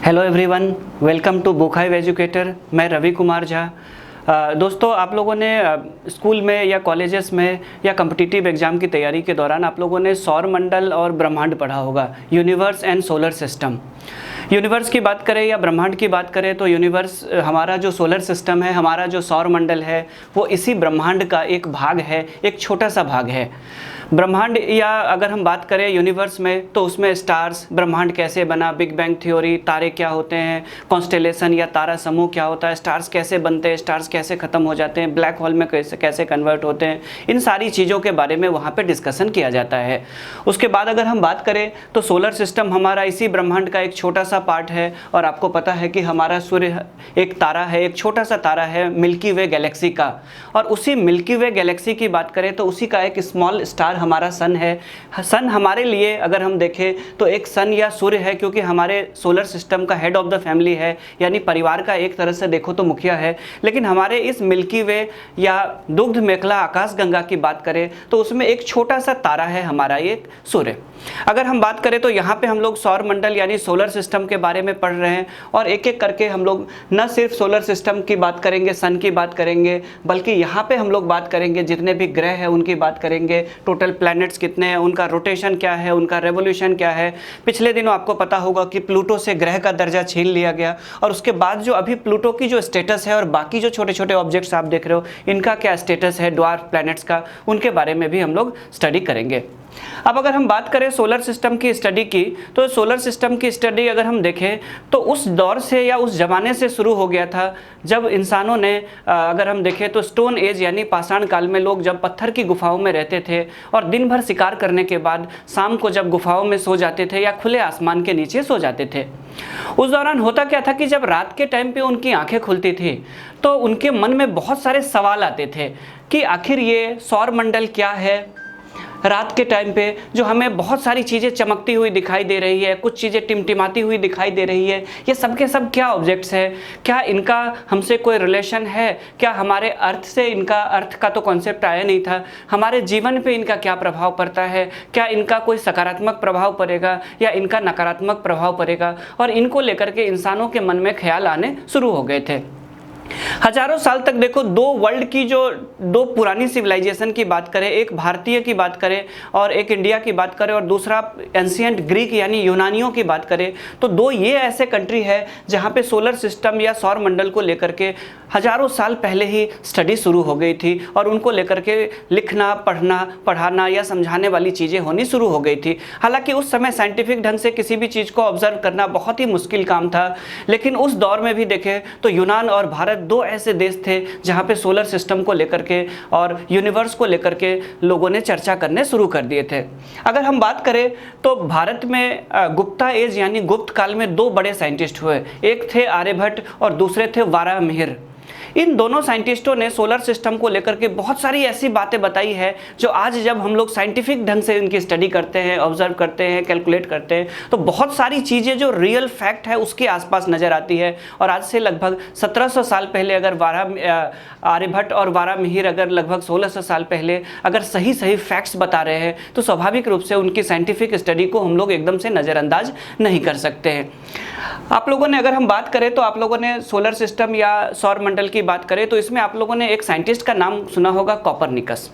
Hello everyone, welcome to book hive educator. मैं रवि कुमार झा। दोस्तों, आप लोगों ने स्कूल में या कॉलेजेस में या कम्पिटिटिव एग्ज़ाम की तैयारी के दौरान आप लोगों ने सौर मंडल और ब्रह्मांड पढ़ा होगा, universe and solar system. Universe की बात करें या ब्रह्मांड की बात करें तो यूनिवर्स हमारा जो सोलर सिस्टम है, हमारा जो सौर मंडल है, वो इसी ब्रह्मांड का एक भाग है, एक छोटा सा भाग है। ब्रह्मांड या अगर हम बात करें यूनिवर्स में तो उसमें स्टार्स, ब्रह्मांड कैसे बना, बिग बैंग थ्योरी, तारे क्या होते हैं, कॉन्स्टेलेशन या तारा समूह क्या होता है, स्टार्स कैसे बनते हैं, स्टार्स कैसे ख़त्म हो जाते हैं, ब्लैक होल में कैसे कन्वर्ट होते हैं, इन सारी चीज़ों के बारे में वहाँ पे डिस्कशन किया जाता है। उसके बाद अगर हम बात करें तो सोलर सिस्टम हमारा इसी ब्रह्मांड का एक छोटा सा पार्ट है। और आपको पता है कि हमारा सूर्य एक तारा है, एक छोटा सा तारा है मिल्की वे गैलेक्सी का। और उसी मिल्की वे गैलेक्सी की बात करें तो उसी का एक स्मॉल स्टार हमारा सन है। सन हमारे लिए अगर हम देखें तो एक सन या सूर्य है, क्योंकि हमारे सोलर सिस्टम का हेड ऑफ द फैमिली है, यानी परिवार का एक तरह से देखो तो मुखिया है। लेकिन हमारे इस मिल्की वे या दुग्ध मेखला आकाशगंगा की बात करें तो उसमें एक छोटा सा तारा है हमारा ये सूर्य। अगर हम बात करें तो यहाँ पे हम लोग सौर मंडल यानी सोलर सिस्टम के बारे में पढ़ रहे हैं, और एक एक करके हम लोग न सिर्फ सोलर सिस्टम की बात करेंगे, सन की बात करेंगे, बल्कि यहाँ पे हम लोग बात करेंगे जितने भी ग्रह हैं उनकी बात करेंगे, टोटल प्लैनेट्स कितने हैं, उनका रोटेशन क्या है, उनका रेवोल्यूशन क्या है। पिछले दिनों आपको पता होगा कि प्लूटो से ग्रह का दर्जा छीन लिया गया, और उसके बाद जो अभी प्लूटो की जो स्टेटस है और बाकी जो छोटे छोटे ऑब्जेक्ट्स आप देख रहे हो इनका क्या स्टेटस है, ड्वार्फ प्लैनेट्स का, उनके बारे में भी हम लोग स्टडी करेंगे। अब अगर हम बात करें सोलर सिस्टम की स्टडी की, तो सोलर सिस्टम की स्टडी अगर हम देखें तो उस दौर से या उस ज़माने से शुरू हो गया था जब इंसानों ने अगर हम देखें तो स्टोन एज यानी पाषाण काल में लोग जब पत्थर की गुफाओं में रहते थे और दिन भर शिकार करने के बाद शाम को जब गुफाओं में सो जाते थे या खुले आसमान के नीचे सो जाते थे। उस दौरान होता क्या था कि जब रात के टाइम पे उनकी आंखें खुलती थी तो उनके मन में बहुत सारे सवाल आते थे कि आखिर ये सौर मंडल क्या है। रात के टाइम पे जो हमें बहुत सारी चीज़ें चमकती हुई दिखाई दे रही है, कुछ चीज़ें टिमटिमाती हुई दिखाई दे रही है, ये सब के सब क्या ऑब्जेक्ट्स हैं, क्या इनका हमसे कोई रिलेशन है, क्या हमारे अर्थ से इनका, अर्थ का तो कॉन्सेप्ट आया नहीं था, हमारे जीवन पे इनका क्या प्रभाव पड़ता है, क्या इनका कोई सकारात्मक प्रभाव पड़ेगा या इनका नकारात्मक प्रभाव पड़ेगा। और इनको लेकर के इंसानों के मन में ख्याल आने शुरू हो गए थे। हजारों साल तक देखो, दो पुरानी सिविलाइजेशन की बात करें, एक भारतीय की बात करें और एक इंडिया की बात करें, और दूसरा एंशिएंट ग्रीक यानी यूनानियों की बात करें, तो दो ये ऐसे कंट्री है जहाँ पे सोलर सिस्टम या सौर मंडल को लेकर के हजारों साल पहले ही स्टडी शुरू हो गई थी और उनको लेकर के लिखना, पढ़ाना या समझाने वाली चीज़ें होनी शुरू हो गई थी। हालांकि उस समय साइंटिफिक ढंग से किसी भी चीज़ को ऑब्जर्व करना बहुत ही मुश्किल काम था, लेकिन उस दौर में भी देखें तो यूनान और भारत दो ऐसे देश थे जहाँ पे सोलर सिस्टम को लेकर के और यूनिवर्स को लेकर के लोगों ने चर्चा करने शुरू कर दिए थे। अगर हम बात करें तो भारत में गुप्ता एज यानी गुप्त काल में दो बड़े साइंटिस्ट हुए, एक थे आर्यभट्ट और दूसरे थे वाराहमिहिर। इन दोनों साइंटिस्टों ने सोलर सिस्टम को लेकर के बहुत सारी ऐसी बातें बताई है जो आज जब हम लोग साइंटिफिक ढंग से इनकी स्टडी करते हैं, ऑब्जर्व करते हैं, कैलकुलेट करते हैं, तो बहुत सारी चीज़ें जो रियल फैक्ट है उसके आसपास नज़र आती है। और आज से लगभग 1700 साल पहले अगर आर्यभट्ट और वाराहमिहिर अगर लगभग 1600 साल पहले अगर सही फैक्ट्स बता रहे हैं तो स्वाभाविक रूप से उनकी साइंटिफिक स्टडी को हम लोग एकदम से नज़रअंदाज नहीं कर सकते हैं। आप लोगों ने, अगर हम बात करें तो आप लोगों ने सोलर सिस्टम या सौर मंडल की बात करें तो इसमें आप लोगों ने एक साइंटिस्ट का नाम सुना होगा, कॉपरनिकस।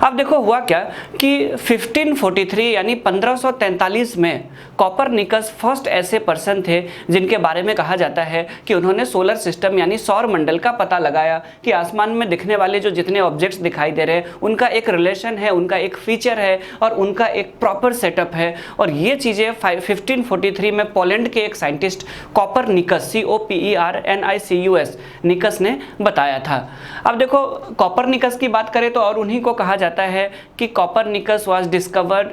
अब देखो हुआ क्या कि 1543 यानी 1543 में कॉपरनिकस फर्स्ट ऐसे पर्सन थे जिनके बारे में कहा जाता है कि उन्होंने सोलर सिस्टम यानी सौर मंडल का पता लगाया कि आसमान में दिखने वाले जो जितने ऑब्जेक्ट्स दिखाई दे रहे हैं उनका एक रिलेशन है, उनका एक फीचर है और उनका एक प्रॉपर सेटअप है। और ये चीज़ें 1543 में पोलैंड के एक साइंटिस्ट कॉपरनिकस, COPERNICUS निकस ने बताया था। अब देखो कॉपरनिकस की बात करें तो और उन्हीं को कहा जाता है कि Copernicus was discovered,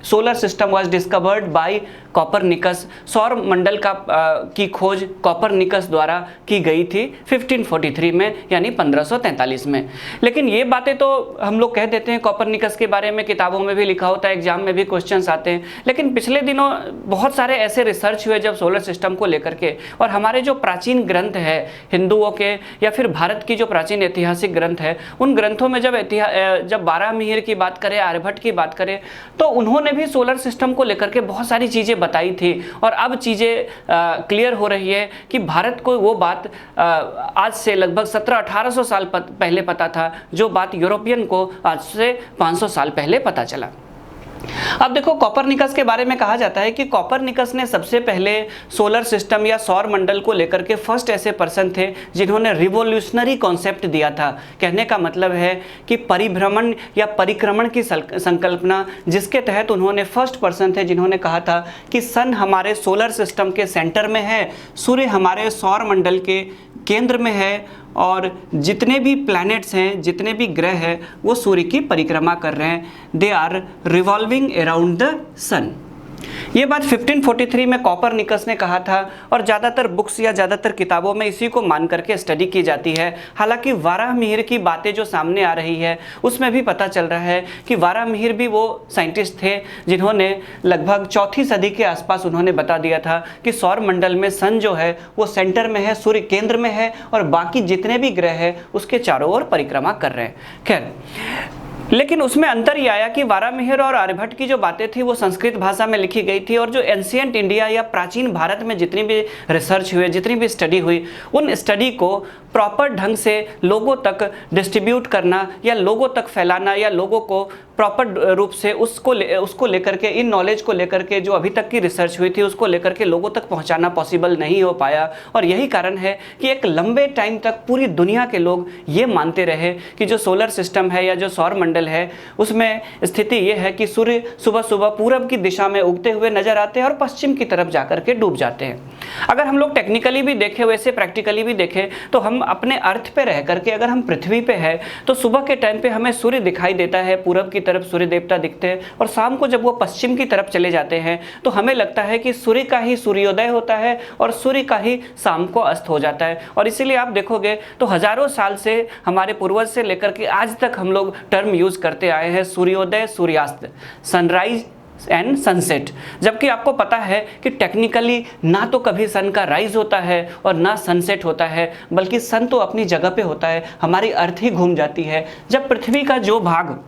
solar system was discovered by Copernicus. सौर मंडल की खोज कॉपरनिकस द्वारा की गई थी 1543 में यानी 1543 में। लेकिन ये बातें तो हम लोग कह देते हैं कॉपरनिकस के बारे में, किताबों में भी लिखा होता है, एग्जाम में भी क्वेश्चंस आते हैं। लेकिन पिछले दिनों बहुत सारे ऐसे रिसर्च हुए जब सोलर सिस्टम को लेकर के, और हमारे जो प्राचीन ग्रंथ है हिंदुओं के या फिर भारत की जो प्राचीन ऐतिहासिक ग्रंथ है, उन ग्रंथों में जब वाराहमिहिर की बात करें, आर्यभट्ट की बात करें, तो उन्होंने भी सोलर सिस्टम को लेकर के बहुत सारी चीज़ें बताई थी और अब चीज़ें क्लियर हो रही है कि भारत को वो बात आज से लगभग 1700-1800 साल पहले पता था, जो बात यूरोपियन को आज से 500 साल पहले पता चला। अब देखो, कॉपरनिकस के बारे में कहा जाता है कि कॉपरनिकस ने सबसे पहले सोलर सिस्टम या सौर मंडल को लेकर के फर्स्ट ऐसे पर्सन थे जिन्होंने रिवोल्यूशनरी कॉन्सेप्ट दिया था। कहने का मतलब है कि परिभ्रमण या परिक्रमण की संकल्पना, जिसके तहत उन्होंने फर्स्ट पर्सन थे जिन्होंने कहा था कि सन हमारे सोलर सिस्टम के सेंटर में है, सूर्य हमारे सौर मंडल के केंद्र में है और जितने भी प्लैनेट्स हैं, जितने भी ग्रह हैं, वो सूर्य की परिक्रमा कर रहे हैं। They are revolving around the sun. ये बात 1543 में कॉपरनिकस ने कहा था और ज़्यादातर बुक्स या ज़्यादातर किताबों में इसी को मान करके स्टडी की जाती है। हालांकि वाराहमिहिर की बातें जो सामने आ रही है उसमें भी पता चल रहा है कि वाराहमिहिर भी वो साइंटिस्ट थे जिन्होंने लगभग 4वीं सदी के आसपास उन्होंने बता दिया था कि सौर मंडल में सन जो है वो सेंटर में है, सूर्य केंद्र में है और बाकी जितने भी ग्रह हैं उसके चारों ओर परिक्रमा कर रहे हैं। खैर, लेकिन उसमें अंतर ये आया कि वाराहमिहिर और आर्यभट्ट की जो बातें थी वो संस्कृत भाषा में लिखी गई थी और जो एंशिएंट इंडिया या प्राचीन भारत में जितनी भी रिसर्च हुई, जितनी भी स्टडी हुई, उन स्टडी को प्रॉपर ढंग से लोगों तक डिस्ट्रीब्यूट करना या लोगों तक फैलाना या लोगों को प्रॉपर रूप से उसको लेकर के, इन नॉलेज को लेकर के जो अभी तक की रिसर्च हुई थी उसको लेकर के लोगों तक पहुंचाना पॉसिबल नहीं हो पाया। और यही कारण है कि एक लंबे टाइम तक पूरी दुनिया के लोग ये मानते रहे कि जो सोलर सिस्टम है या जो सौर मंडल है उसमें स्थिति ये है कि सूर्य सुबह सुबह पूरब की दिशा में उगते हुए नजर आते हैं और पश्चिम की तरफ जाकर के डूब जाते हैं। अगर हम लोग टेक्निकली भी देखें, वैसे प्रैक्टिकली भी देखें, तो हम अपने अर्थ पे रह करके, अगर हम पृथ्वी पे है तो सुबह के टाइम पे हमें सूर्य दिखाई देता है, पूरब की तरफ सूर्य देवता दिखते हैं और शाम को जब वो पश्चिम की तरफ चले जाते हैं तो हमें लगता है कि सूर्य का ही सूर्योदय होता है और सूर्य का ही शाम को अस्त हो जाता है। और इसीलिए आप देखोगे तो हजारों साल से हमारे पूर्वज से लेकर के आज तक हम लोग टर्म यूज करते आए हैं, सूर्योदय, सूर्यास्त, सनराइज एंड सनसेट। जबकि आपको पता है कि टेक्निकली ना तो कभी सन का राइज होता है और ना सनसेट होता है, बल्कि सन तो अपनी जगह पे होता है, हमारी अर्थ ही घूम जाती है। जब पृथ्वी का जो भाग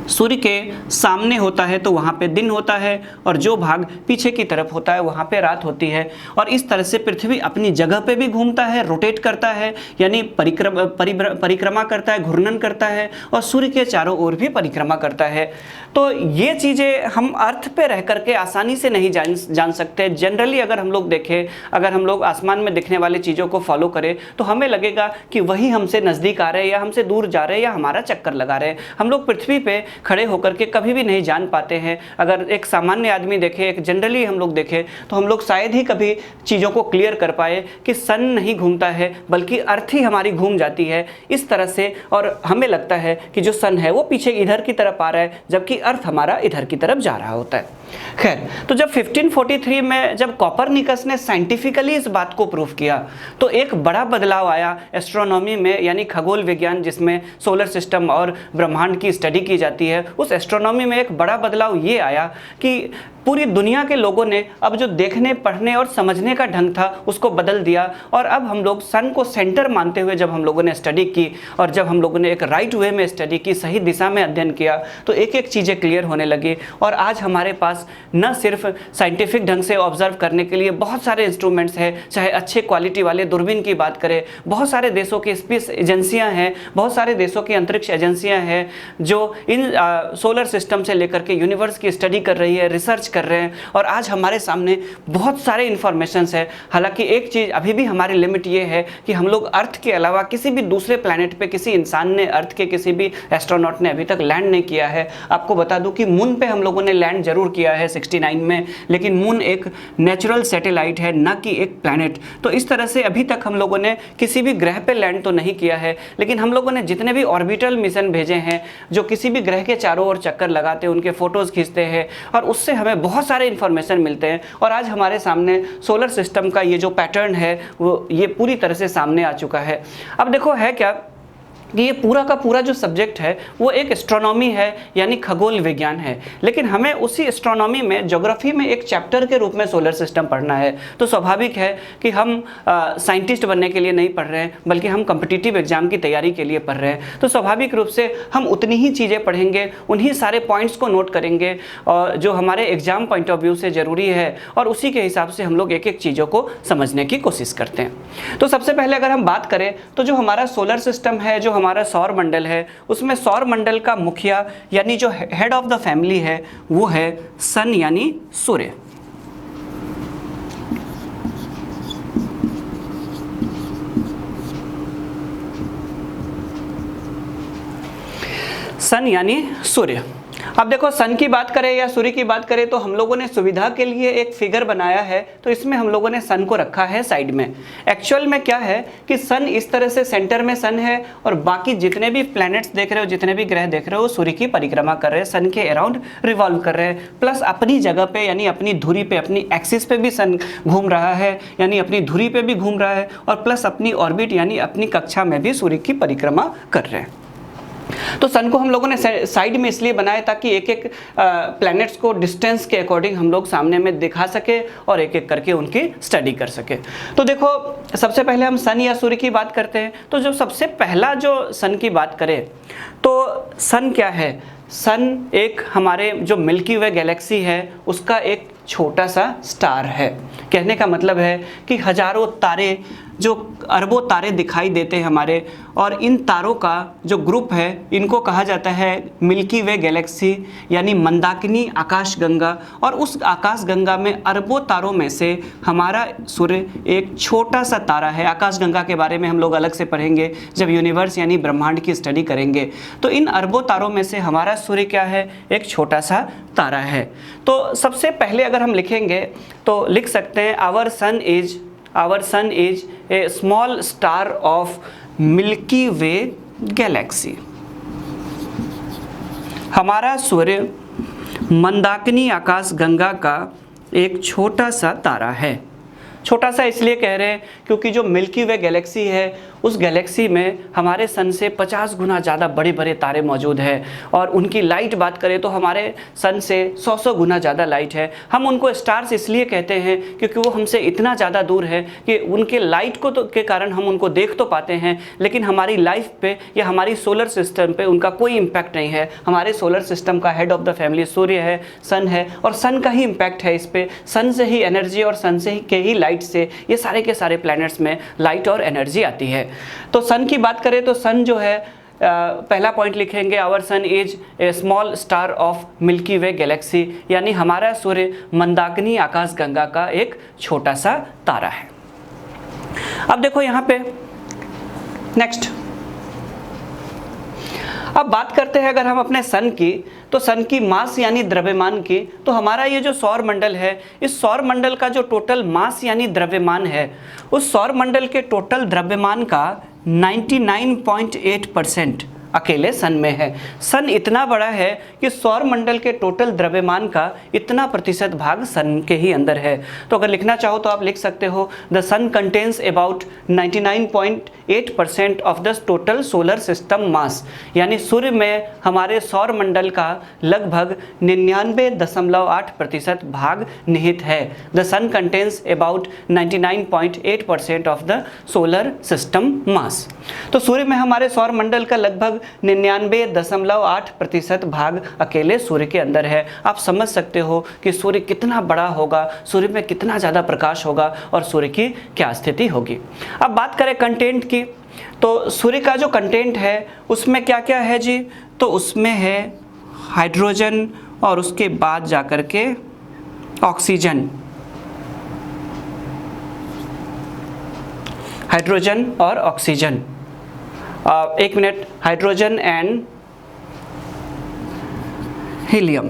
सूर्य के सामने होता है तो वहाँ पे दिन होता है और जो भाग पीछे की तरफ होता है वहाँ पे रात होती है। और इस तरह से पृथ्वी अपनी जगह पे भी घूमता है, रोटेट करता है, यानी परिक्रमा करता है, घूर्णन करता है और सूर्य के चारों ओर भी परिक्रमा करता है। तो ये चीज़ें हम अर्थ पे रह करके आसानी से नहीं जान सकते। जनरली अगर हम लोग देखें, अगर हम लोग आसमान में दिखने वाली चीज़ों को फॉलो करें तो हमें लगेगा कि वही हमसे नज़दीक आ रहे हैं या हमसे दूर जा रहे हैं या हमारा चक्कर लगा रहे हैं। हम लोग पृथ्वी पे खड़े होकर के कभी भी नहीं जान पाते हैं। अगर एक सामान्य आदमी देखे, एक जनरली हम लोग देखें तो हम लोग शायद ही कभी चीज़ों को क्लियर कर पाए कि सन नहीं घूमता है बल्कि अर्थ ही हमारी घूम जाती है इस तरह से। और हमें लगता है कि जो सन है वो पीछे इधर की तरफ आ रहा है जबकि अर्थ हमारा इधर की तरफ जा रहा होता है। खैर, तो जब 1543 में जब कॉपरनिकस ने साइंटिफिकली इस बात को प्रूव किया तो एक बड़ा बदलाव आया एस्ट्रोनॉमी में, यानी खगोल विज्ञान जिसमें सोलर सिस्टम और ब्रह्मांड की स्टडी की जाती है, उस एस्ट्रोनॉमी में एक बड़ा बदलाव ये आया कि पूरी दुनिया के लोगों ने अब जो देखने, पढ़ने और समझने का ढंग था उसको बदल दिया। और अब हम लोग सन को सेंटर मानते हुए जब हम लोगों ने स्टडी की और जब हम लोगों ने एक राइट वे में स्टडी की, सही दिशा में अध्ययन किया, तो एक एक चीज़ें क्लियर होने लगी। और आज हमारे पास न सिर्फ साइंटिफिक ढंग से ऑब्जर्व करने के लिए बहुत सारे इंस्ट्रूमेंट्स हैं, चाहे अच्छे क्वालिटी वाले दूरबीन की बात करें, बहुत सारे देशों की स्पेस एजेंसियाँ हैं, बहुत सारे देशों की अंतरिक्ष एजेंसियाँ हैं जो इन सोलर सिस्टम से लेकर के यूनिवर्स की स्टडी कर रही है, रिसर्च कर रहे हैं। और आज हमारे सामने बहुत सारे इंफॉर्मेशंस है। हालांकि एक चीज़ अभी भी हमारी लिमिट ये है कि हम लोग अर्थ के अलावा किसी भी दूसरे प्लैनेट पे किसी इंसान ने, अर्थ के किसी भी एस्ट्रोनॉट ने अभी तक लैंड नहीं किया है। आपको बता दूं कि मून पे हम लोगों ने लैंड जरूर किया है 69 में, लेकिन मून एक नेचुरल सैटेलाइट है, ना कि एक प्लैनेट। तो इस तरह से अभी तक हम लोगों ने किसी भी ग्रह पे लैंड तो नहीं किया है, लेकिन हम लोगों ने जितने भी ऑर्बिटल मिशन भेजे हैं जो किसी भी ग्रह के चारों ओर चक्कर लगाते हैं, उनके फोटोज़ खींचते हैं और उससे हमें बहुत सारे इन्फॉर्मेशन मिलते हैं। और आज हमारे सामने सोलर सिस्टम का ये जो पैटर्न है वो ये पूरी तरह से सामने आ चुका है। अब देखो है क्या कि ये पूरा का पूरा जो सब्जेक्ट है वो एक एस्ट्रोनॉमी है, यानी खगोल विज्ञान है, लेकिन हमें उसी एस्ट्रोनॉमी में ज्योग्राफी में एक चैप्टर के रूप में सोलर सिस्टम पढ़ना है। तो स्वाभाविक है कि हम साइंटिस्ट बनने के लिए नहीं पढ़ रहे हैं, बल्कि हम कॉम्पिटिटिव एग्जाम की तैयारी के लिए पढ़ रहे हैं। तो स्वाभाविक रूप से हम उतनी ही चीज़ें पढ़ेंगे, उन्हीं सारे पॉइंट्स को नोट करेंगे और जो हमारे एग्जाम पॉइंट ऑफ व्यू से ज़रूरी है, और उसी के हिसाब से हम लोग एक एक चीज़ों को समझने की कोशिश करते हैं। तो सबसे पहले अगर हम बात करें तो जो हमारा सोलर सिस्टम है, जो हमारा सौर मंडल है, उसमें सौर मंडल का मुखिया यानी जो हेड ऑफ द फैमिली है वो है सन यानी सूर्य। सन यानी सूर्य। अब देखो, सन की बात करें या सूर्य की बात करें तो हम लोगों ने सुविधा के लिए एक फिगर बनाया है, तो इसमें हम लोगों ने सन को रखा है साइड में। एक्चुअल में क्या है कि सन इस तरह से सेंटर में सन है, और बाकी जितने भी प्लैनेट्स देख रहे हो, जितने भी ग्रह देख रहे हो, सूर्य की परिक्रमा कर रहे हैं, सन के अराउंड रिवॉल्व कर रहे हैं। प्लस अपनी जगह पे यानी अपनी धुरी पे, अपनी एक्सिस पे भी सन घूम रहा है, यानी अपनी धुरी पे भी घूम रहा है, और प्लस अपनी ऑर्बिट यानी अपनी कक्षा में भी सूर्य की परिक्रमा कर रहे हैं। तो सन को हम लोगों ने साइड में इसलिए बनाया ताकि एक एक प्लैनेट्स को डिस्टेंस के अकॉर्डिंग हम लोग सामने में दिखा सके और एक एक करके उनकी स्टडी कर सके। तो देखो, सबसे पहले हम सन या सूर्य की बात करते हैं। तो जो सबसे पहला जो सन की बात करें तो सन क्या है? सन एक हमारे जो मिल्की वे गैलेक्सी है उसका एक छोटा सा स्टार है। कहने का मतलब है कि हजारों तारे, जो अरबों तारे दिखाई देते हैं हमारे, और इन तारों का जो ग्रुप है इनको कहा जाता है मिल्की वे गैलेक्सी यानी मंदाकिनी आकाशगंगा। और उस आकाशगंगा में अरबों तारों में से हमारा सूर्य एक छोटा सा तारा है। आकाशगंगा के बारे में हम लोग अलग से पढ़ेंगे जब यूनिवर्स यानी ब्रह्मांड की स्टडी करेंगे। तो इन अरबों तारों में से हमारा सूर्य क्या है? एक छोटा सा तारा है। तो सबसे पहले अगर हम लिखेंगे तो लिख सकते हैं our sun is a small star of Milky Way galaxy. हमारा सूर्य मंदाकिनी आकाशगंगा का एक छोटा सा तारा है। छोटा सा इसलिए कह रहे हैं क्योंकि जो मिल्की वे गैलेक्सी है उस गैलेक्सी में हमारे सन से 50 गुना ज़्यादा बड़े बड़े तारे मौजूद हैं, और उनकी लाइट बात करें तो हमारे सन से 100 गुना ज़्यादा लाइट है। हम उनको स्टार्स इसलिए कहते हैं क्योंकि वो हमसे इतना ज़्यादा दूर है कि उनके लाइट को तो के कारण हम उनको देख तो पाते हैं, लेकिन हमारी लाइफ पे या हमारी सोलर सिस्टम पे उनका कोई इम्पैक्ट नहीं है। हमारे सोलर सिस्टम का हेड ऑफ द फैमिली सूर्य है, सन है, और सन का ही इम्पैक्ट है इस पर। सन से ही एनर्जी और सन से ही के ही लाइट से ये सारे के सारे प्लैनेट्स में लाइट और एनर्जी आती है। तो सन की बात करें तो सन जो है पहला पॉइंट लिखेंगे our sun is a small star of Milky Way galaxy, यानी हमारा सूर्य मंदाकिनी आकाशगंगा का एक छोटा सा तारा है। अब देखो यहाँ पे नेक्स्ट, अब बात करते हैं अगर हम अपने सन की, तो सन की मास यानी द्रव्यमान की। तो हमारा ये जो सौर मंडल है, इस सौर मंडल का जो टोटल मास यानी द्रव्यमान है, उस सौर मंडल के टोटल द्रव्यमान का 99.8% अकेले सन में है। सन इतना बड़ा है कि सौर मंडल के टोटल द्रव्यमान का इतना प्रतिशत भाग सन के ही अंदर है। तो अगर लिखना चाहो तो आप लिख सकते हो the sun contains about 99.8% of the total solar system mass, यानी सूर्य में हमारे सौर मंडल का लगभग 99.8% भाग निहित है। The sun contains about 99.8% of the solar system mass. तो सूर्य में हमारे सौर मंडल का लगभग 99.8% भाग अकेले सूर्य के अंदर है। आप समझ सकते हो कि सूर्य कितना बड़ा होगा, सूर्य में कितना ज़्यादा प्रकाश होगा और सूर्य की क्या स्थिति होगी। अब बात करें कंटेंट की, तो सूर्य का जो कंटेंट है उसमें क्या क्या है जी? तो उसमें है हाइड्रोजन और उसके बाद जाकर के ऑक्सीजन, हाइड्रोजन और ऑक्सीजन। एक minute, hydrogen and helium,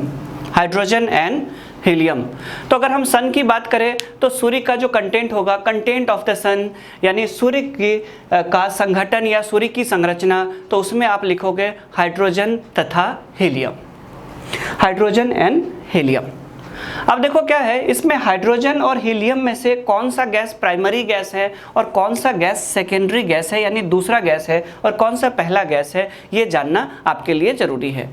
hydrogen and helium. तो अगर हम सन की बात करें तो सूर्य का जो कंटेंट होगा, कंटेंट ऑफ द सन यानी सूर्य की का संगठन या सूर्य की संरचना, तो उसमें आप लिखोगे हाइड्रोजन तथा हीलियम, हाइड्रोजन एंड हीलियम। अब देखो क्या है, इसमें हाइड्रोजन और हीलियम में से कौन सा गैस प्राइमरी गैस है और कौन सा गैस सेकेंडरी गैस है यानी दूसरा गैस है और कौन सा पहला गैस है, ये जानना आपके लिए ज़रूरी है।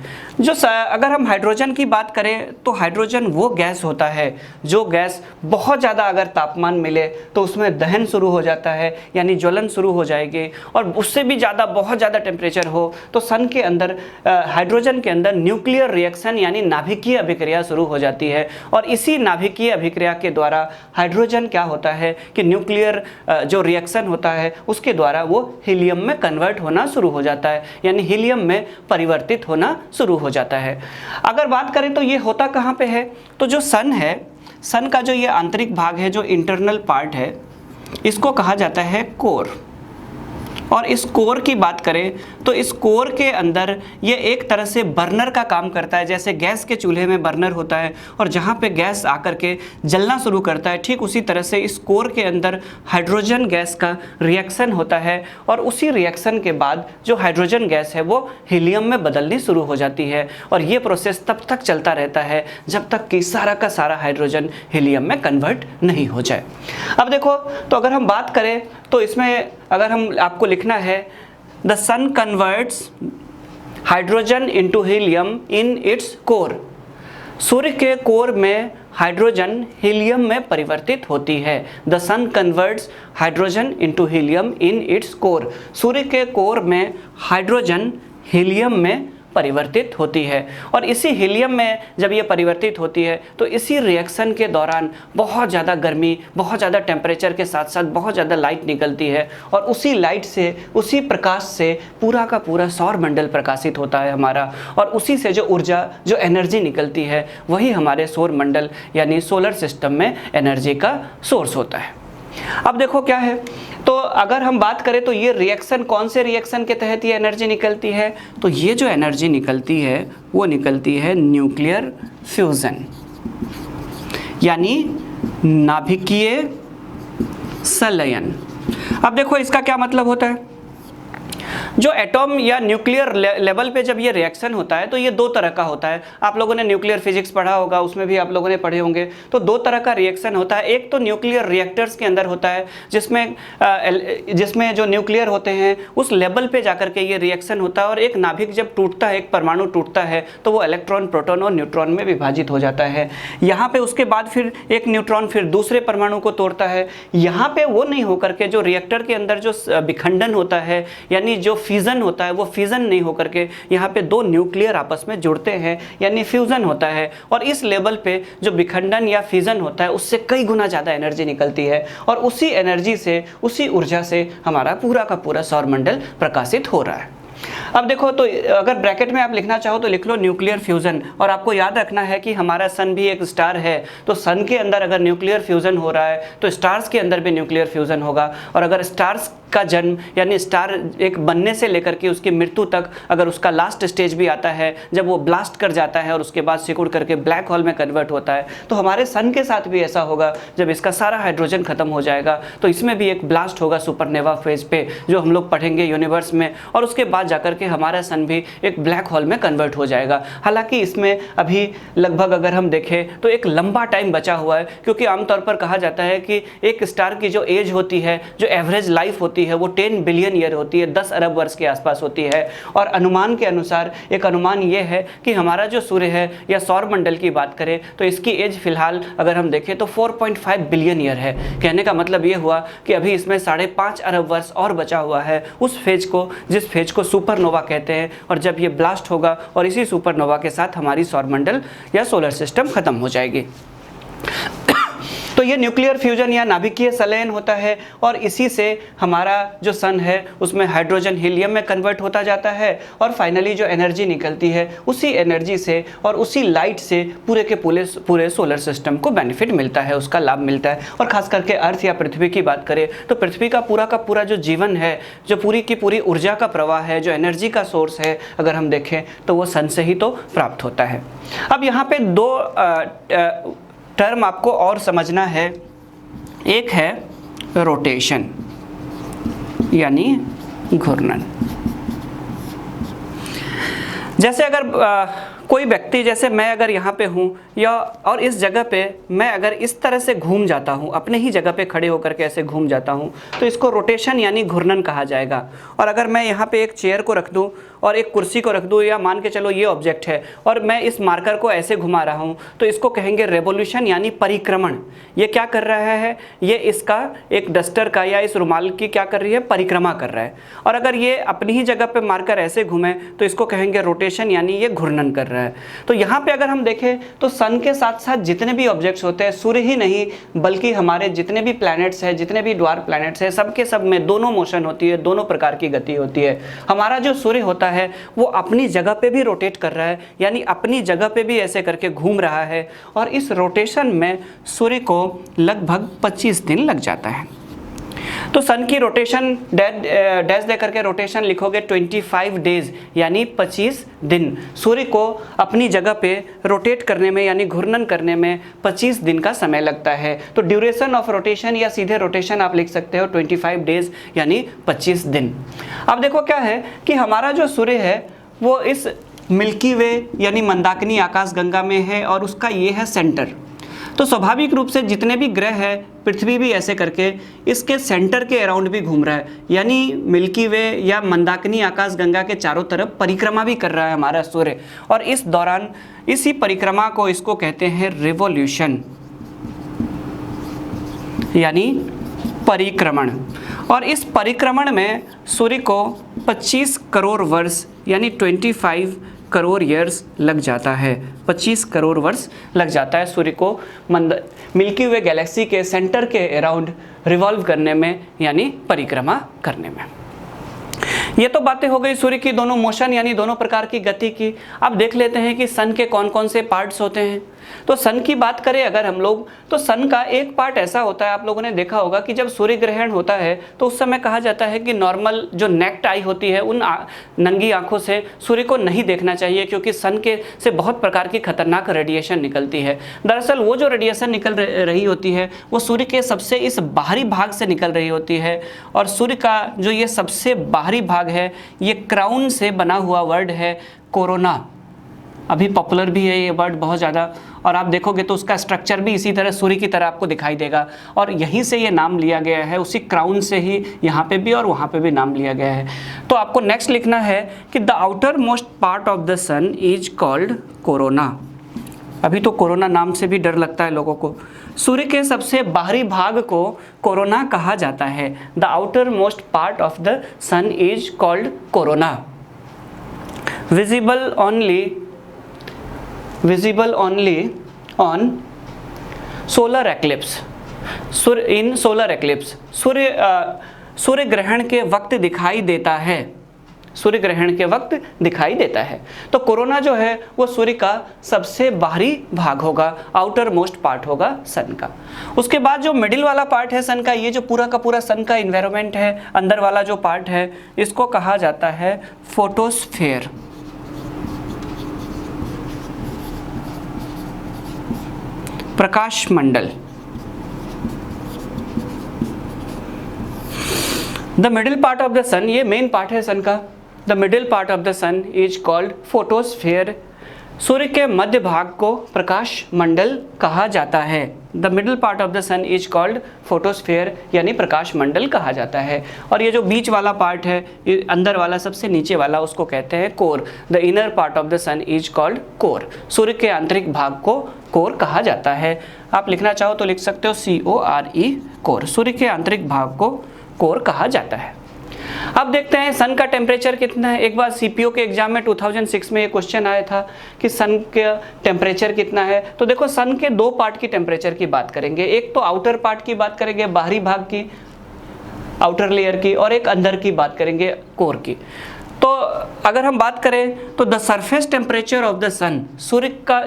अगर हम हाइड्रोजन की बात करें तो हाइड्रोजन वो गैस होता है जो गैस बहुत ज़्यादा अगर तापमान मिले तो उसमें दहन शुरू हो जाता है यानी ज्वलन शुरू हो जाएगी, और उससे भी ज़्यादा बहुत ज़्यादा टेम्परेचर हो तो सन के अंदर हाइड्रोजन के अंदर न्यूक्लियर रिएक्शन यानी नाभिकीय अभिक्रिया शुरू हो जाती है, और इसी नाभिकीय अभिक्रिया के द्वारा हाइड्रोजन क्या होता है कि न्यूक्लियर जो रिएक्शन होता है उसके द्वारा वो हीलियम में कन्वर्ट होना शुरू हो जाता है यानी हीलियम में परिवर्तित होना शुरू हो जाता है। अगर बात करें तो ये होता कहाँ पे है, तो जो सन है, सन का जो ये आंतरिक भाग है, जो इंटरनल पार्ट है, इसको कहा जाता है कोर। और इस कोर की बात करें तो इस कोर के अंदर ये एक तरह से बर्नर का काम करता है, जैसे गैस के चूल्हे में बर्नर होता है और जहाँ पे गैस आकर के जलना शुरू करता है, ठीक उसी तरह से इस कोर के अंदर हाइड्रोजन गैस का रिएक्शन होता है, और उसी रिएक्शन के बाद जो हाइड्रोजन गैस है वो हीलियम में बदलनी शुरू हो जाती है, और ये प्रोसेस तब तक चलता रहता है जब तक कि सारा का सारा हाइड्रोजन हीलियम में कन्वर्ट नहीं हो जाए। अब देखो, तो अगर हम बात करें तो इसमें अगर हम आपको लिखना है the sun converts hydrogen into helium in its core, सूर्य के कोर में हाइड्रोजन हीलियम में परिवर्तित होती है। The sun converts hydrogen into helium in its core, सूर्य के कोर में हाइड्रोजन हीलियम में परिवर्तित होती है, और इसी हीलियम में जब ये परिवर्तित होती है तो इसी रिएक्शन के दौरान बहुत ज़्यादा गर्मी, बहुत ज़्यादा टेम्परेचर के साथ साथ बहुत ज़्यादा लाइट निकलती है, और उसी लाइट से, उसी प्रकाश से पूरा का पूरा सौर मंडल प्रकाशित होता है हमारा, और उसी से जो ऊर्जा, जो एनर्जी निकलती है वही हमारे सौर मंडल यानी सोलर सिस्टम में एनर्जी का सोर्स होता है। अब देखो क्या है, तो अगर हम बात करें तो ये रिएक्शन, कौन से रिएक्शन के तहत ये एनर्जी निकलती है, तो ये जो एनर्जी निकलती है वो निकलती है न्यूक्लियर फ्यूजन यानी नाभिकीय संलयन। अब देखो इसका क्या मतलब होता है, जो एटॉम या न्यूक्लियर लेवल पे जब ये रिएक्शन होता है तो ये दो तरह का होता है। आप लोगों ने न्यूक्लियर फिजिक्स पढ़ा होगा, उसमें भी आप लोगों ने पढ़े होंगे। तो दो तरह का रिएक्शन होता है, एक तो न्यूक्लियर रिएक्टर्स के अंदर होता है जिसमें जो न्यूक्लियर होते हैं उस लेवल पे जाकर के ये रिएक्शन होता है, और एक नाभिक जब टूटता है, एक परमाणु टूटता है तो वो इलेक्ट्रॉन, प्रोटॉन और न्यूट्रॉन में विभाजित हो जाता है। यहाँ पे उसके बाद फिर एक न्यूट्रॉन फिर दूसरे परमाणु को तोड़ता है। यहाँ पे वो नहीं होकर के जो रिएक्टर के अंदर जो विखंडन होता है यानी जो फ्यूजन होता है, वो फ्यूजन नहीं होकर के यहाँ पे दो न्यूक्लियर आपस में जुड़ते हैं यानी फ्यूजन होता है, और इस लेवल पे जो विखंडन या फ्यूजन होता है उससे कई गुना ज़्यादा एनर्जी निकलती है, और उसी एनर्जी से, उसी ऊर्जा से हमारा पूरा का पूरा सौरमंडल प्रकाशित हो रहा है। अब देखो, तो अगर ब्रैकेट में आप लिखना चाहो तो लिख लो न्यूक्लियर फ्यूजन, और आपको याद रखना है कि हमारा सन भी एक स्टार है, तो सन के अंदर अगर न्यूक्लियर फ्यूजन हो रहा है तो स्टार्स के अंदर भी न्यूक्लियर फ्यूजन होगा, और अगर स्टार्स का जन्म यानी स्टार एक बनने से लेकर के उसकी मृत्यु तक अगर उसका लास्ट स्टेज भी आता है, जब वो ब्लास्ट कर जाता है और उसके बाद सिकुड़ करके ब्लैक होल में कन्वर्ट होता है, तो हमारे सन के साथ भी ऐसा होगा। जब इसका सारा हाइड्रोजन खत्म हो जाएगा तो इसमें भी एक ब्लास्ट होगा सुपरनोवा फेज पे, जो हम लोग पढ़ेंगे यूनिवर्स में, और उसके बाद जाकर के हमारा सन भी एक ब्लैक होल में कन्वर्ट हो जाएगा। हालांकि इसमें अभी लगभग अगर हम देखें तो एक लंबा टाइम बचा हुआ है, क्योंकि आमतौर पर कहा जाता है कि एक स्टार की जो एज होती है, जो एवरेज लाइफ होती है, वो 10 बिलियन ईयर होती है, 10 अरब वर्ष के आसपास होती है। और अनुमान के अनुसार एक अनुमान ये है कि हमारा जो सूर्य है या सौर मंडल की बात करें तो इसकी एज फिलहाल अगर हम देखें तो 4.5 बिलियन ईयर है। कहने का मतलब ये हुआ कि अभी इसमें 5.5 अरब वर्ष और बचा हुआ है उस फेज को, जिस फेज को सुपरनोवा कहते हैं, और जब ये ब्लास्ट होगा और इसी सुपरनोवा के साथ हमारी सौरमंडल या सोलर सिस्टम खत्म हो जाएगी। तो ये न्यूक्लियर फ्यूजन या नाभिकीय संलयन होता है, और इसी से हमारा जो सन है उसमें हाइड्रोजन हीलियम में कन्वर्ट होता जाता है, और फाइनली जो एनर्जी निकलती है उसी एनर्जी से और उसी लाइट से पूरे के पूरे सोलर सिस्टम को बेनिफिट मिलता है, उसका लाभ मिलता है। और खास करके अर्थ या पृथ्वी की बात करें तो पृथ्वी का पूरा जो जीवन है, जो पूरी की पूरी ऊर्जा का प्रवाह है, जो एनर्जी का सोर्स है, अगर हम देखें तो वो सन से ही तो प्राप्त होता है। अब यहाँ पे दो टर्म आपको और समझना है, एक है रोटेशन यानी घूर्णन। जैसे अगर कोई व्यक्ति, जैसे मैं अगर यहाँ पे हूँ या और इस जगह पे मैं अगर इस तरह से घूम जाता हूँ, अपने ही जगह पे खड़े होकर के ऐसे घूम जाता हूँ, तो इसको रोटेशन यानी घूर्णन कहा जाएगा। और अगर मैं यहाँ पे एक चेयर को रख दूँ और एक कुर्सी को रख दूँ, या मान के चलो ये ऑब्जेक्ट है और मैं इस मार्कर को ऐसे घुमा रहा हूँ, तो इसको कहेंगे रेवोल्यूशन यानी परिक्रमण। ये क्या कर रहा है, ये इसका एक डस्टर का या इस रुमाल की क्या कर रही है, परिक्रमा कर रहा है। और अगर ये अपनी ही जगह पे मार्कर ऐसे घूमे तो इसको कहेंगे रोटेशन यानी ये घूर्णन कर रहा है। तो यहाँ पे अगर हम देखें तो सन के साथ साथ जितने भी ऑब्जेक्ट्स होते हैं, सूर्य ही नहीं बल्कि हमारे जितने भी प्लैनेट्स हैं, जितने भी ड्वार्फ प्लैनेट्स हैं, सबके सब में दोनों मोशन होती है, दोनों प्रकार की गति होती है। हमारा जो सूर्य होता है वो अपनी जगह पे भी रोटेट कर रहा है, यानी अपनी जगह पे भी ऐसे करके घूम रहा है, और इस रोटेशन में सूर्य को लगभग 25 दिन लग जाता है। तो सन की रोटेशन डैश दे करके रोटेशन लिखोगे 25 डेज यानी 25 दिन। सूर्य को अपनी जगह पे रोटेट करने में यानी घूर्णन करने में 25 दिन का समय लगता है। तो ड्यूरेशन ऑफ रोटेशन या सीधे रोटेशन आप लिख सकते हो 25 डेज यानी 25 दिन। अब देखो क्या है कि हमारा जो सूर्य है वो इस मिल्की वे यानी मंदाकिनी आकाशगंगा में है और उसका ये है सेंटर। तो स्वाभाविक रूप से जितने भी ग्रह है, पृथ्वी भी ऐसे करके इसके सेंटर के अराउंड भी घूम रहा है, यानी मिल्की वे या मंदाकिनी आकाशगंगा के चारों तरफ परिक्रमा भी कर रहा है हमारा सूर्य। और इस दौरान इसी परिक्रमा को इसको कहते हैं रिवॉल्यूशन यानी परिक्रमण। और इस परिक्रमण में सूर्य को 25 करोड़ वर्ष यानी 25 करोड़ ईयर्स लग जाता है। 25 करोड़ वर्ष लग जाता है सूर्य को मिल्की वे गैलेक्सी के सेंटर के अराउंड रिवॉल्व करने में यानी परिक्रमा करने में। ये तो बातें हो गई सूर्य की दोनों मोशन यानी दोनों प्रकार की गति की। अब देख लेते हैं कि सन के कौन कौन से पार्ट्स होते हैं। तो सन की बात करें अगर हम लोग, तो सन का एक पार्ट ऐसा होता है, आप लोगों ने देखा होगा कि जब सूर्य ग्रहण होता है तो उस समय कहा जाता है कि नॉर्मल जो नेक्ड आई होती है उन नंगी आंखों से सूर्य को नहीं देखना चाहिए, क्योंकि सन के से बहुत प्रकार की खतरनाक रेडिएशन निकलती है। दरअसल वो जो रेडिएशन निकल रही होती है वो सूर्य के सबसे इस बाहरी भाग से निकल रही होती है। और सूर्य का जो ये सबसे बाहरी भाग है ये क्राउन से बना हुआ वर्ड है कोरोना। अभी पॉपुलर भी है ये वर्ड बहुत ज़्यादा, और आप देखोगे तो उसका स्ट्रक्चर भी इसी तरह सूर्य की तरह आपको दिखाई देगा। और यहीं से ये नाम लिया गया है, उसी क्राउन से ही यहाँ पे भी और वहाँ पे भी नाम लिया गया है। तो आपको नेक्स्ट लिखना है कि the outermost part of the sun is called corona. अभी तो कोरोना नाम से भी डर लगता है लोगों को। सूर्य के सबसे बाहरी भाग को कोरोना कहा जाता है। The outermost part of the sun is called corona. Visible only on solar eclipse। In solar eclipse सूर्य ग्रहण के वक्त दिखाई देता है, सूर्य ग्रहण के वक्त दिखाई देता है। तो कोरोना जो है वो सूर्य का सबसे बाहरी भाग होगा, आउटर मोस्ट पार्ट होगा सन का। उसके बाद जो मिडिल वाला पार्ट है सन का, ये जो पूरा का पूरा सन का इन्वायरमेंट है, अंदर वाला जो पार्ट है, इसको कहा जाता है फोटोस्फेयर। प्रकाश मंडल। The middle part of the sun, ये मेन पार्ट है सन का। The middle part of the sun is called photosphere. सूर्य के मध्य भाग को प्रकाश मंडल कहा जाता है। The middle part of the sun is called photosphere यानी प्रकाश मंडल कहा जाता है। और ये जो बीच वाला पार्ट है, ये अंदर वाला सबसे नीचे वाला, उसको कहते हैं core. The inner part of the sun is called core. सूर्य के आंतरिक भाग को कोर कहा जाता है। आप लिखना चाहो तो लिख सकते हो CORE कोर। सूर्य के आंतरिक भाग को कोर कहा जाता है। अब देखते हैं सन का टेम्परेचर कितना है। एक बार CPO के एग्जाम में 2006 में ये क्वेश्चन आया था कि सन का टेम्परेचर कितना है। तो देखो सन के दो पार्ट की टेम्परेचर की बात करेंगे, एक तो आउटर पार्ट की बात करेंगे, बाहरी भाग की, आउटर लेयर की, और एक अंदर की बात करेंगे, कोर की। तो अगर हम बात करें तो the surface temperature of the sun, सूर्य का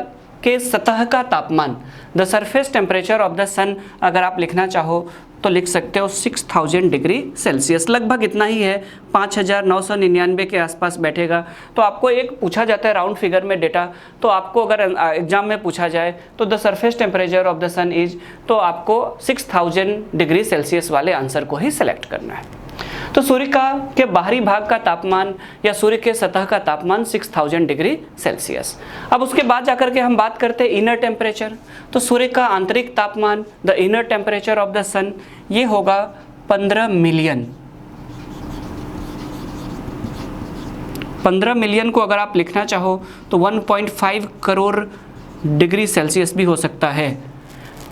के सतह का तापमान, the surface temperature of the sun अगर आप लिखना चाहो तो लिख सकते हो 6000 डिग्री सेल्सियस। लगभग इतना ही है, 5999 के आसपास बैठेगा। तो आपको एक पूछा जाता है राउंड फिगर में डेटा, तो आपको अगर एग्जाम में पूछा जाए तो the surface temperature of the sun is, तो आपको 6000 डिग्री सेल्सियस वाले आंसर को ही सिलेक्ट करना है। तो सूर्य के बाहरी भाग का तापमान या सूर्य के सतह का तापमान 6000 डिग्री सेल्सियस। अब उसके बाद जाकर के हम बात करते हैं इनर टेम्परेचर। तो सूर्य का आंतरिक तापमान, the inner temperature of the sun, ये होगा 15 मिलियन। 15 मिलियन को अगर आप लिखना चाहो तो 1.5 करोड़ डिग्री सेल्सियस भी हो सकता है,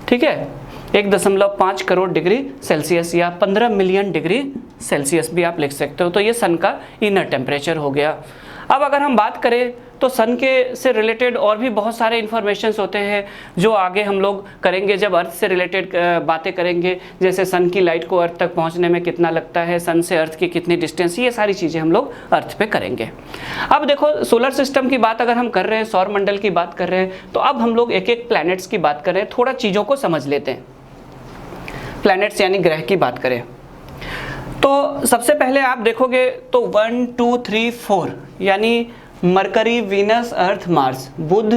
ठीक है। 1.5 करोड़ डिग्री सेल्सियस या 15 मिलियन डिग्री सेल्सियस भी आप लिख सकते हो। तो ये सन का इनर टेम्परेचर हो गया। अब अगर हम बात करें तो सन के से रिलेटेड और भी बहुत सारे इन्फॉर्मेशंस होते हैं जो आगे हम लोग करेंगे जब अर्थ से रिलेटेड बातें करेंगे, जैसे सन की लाइट को अर्थ तक पहुंचने में कितना लगता है, सन से अर्थ की कितनी डिस्टेंस, ये सारी चीज़ें हम लोग अर्थ पे करेंगे। अब देखो, सोलर सिस्टम की बात अगर हम कर रहे हैं, सौर मंडल की बात कर रहे हैं, तो अब हम लोग एक एक प्लैनेट्स की बात कर रहे हैं। थोड़ा चीज़ों को समझ लेते हैं। प्लैनेट्स यानी ग्रह की बात करें तो सबसे पहले आप देखोगे तो 1 2 3 4 यानी मरकरी, वीनस, अर्थ, मार्स, बुध,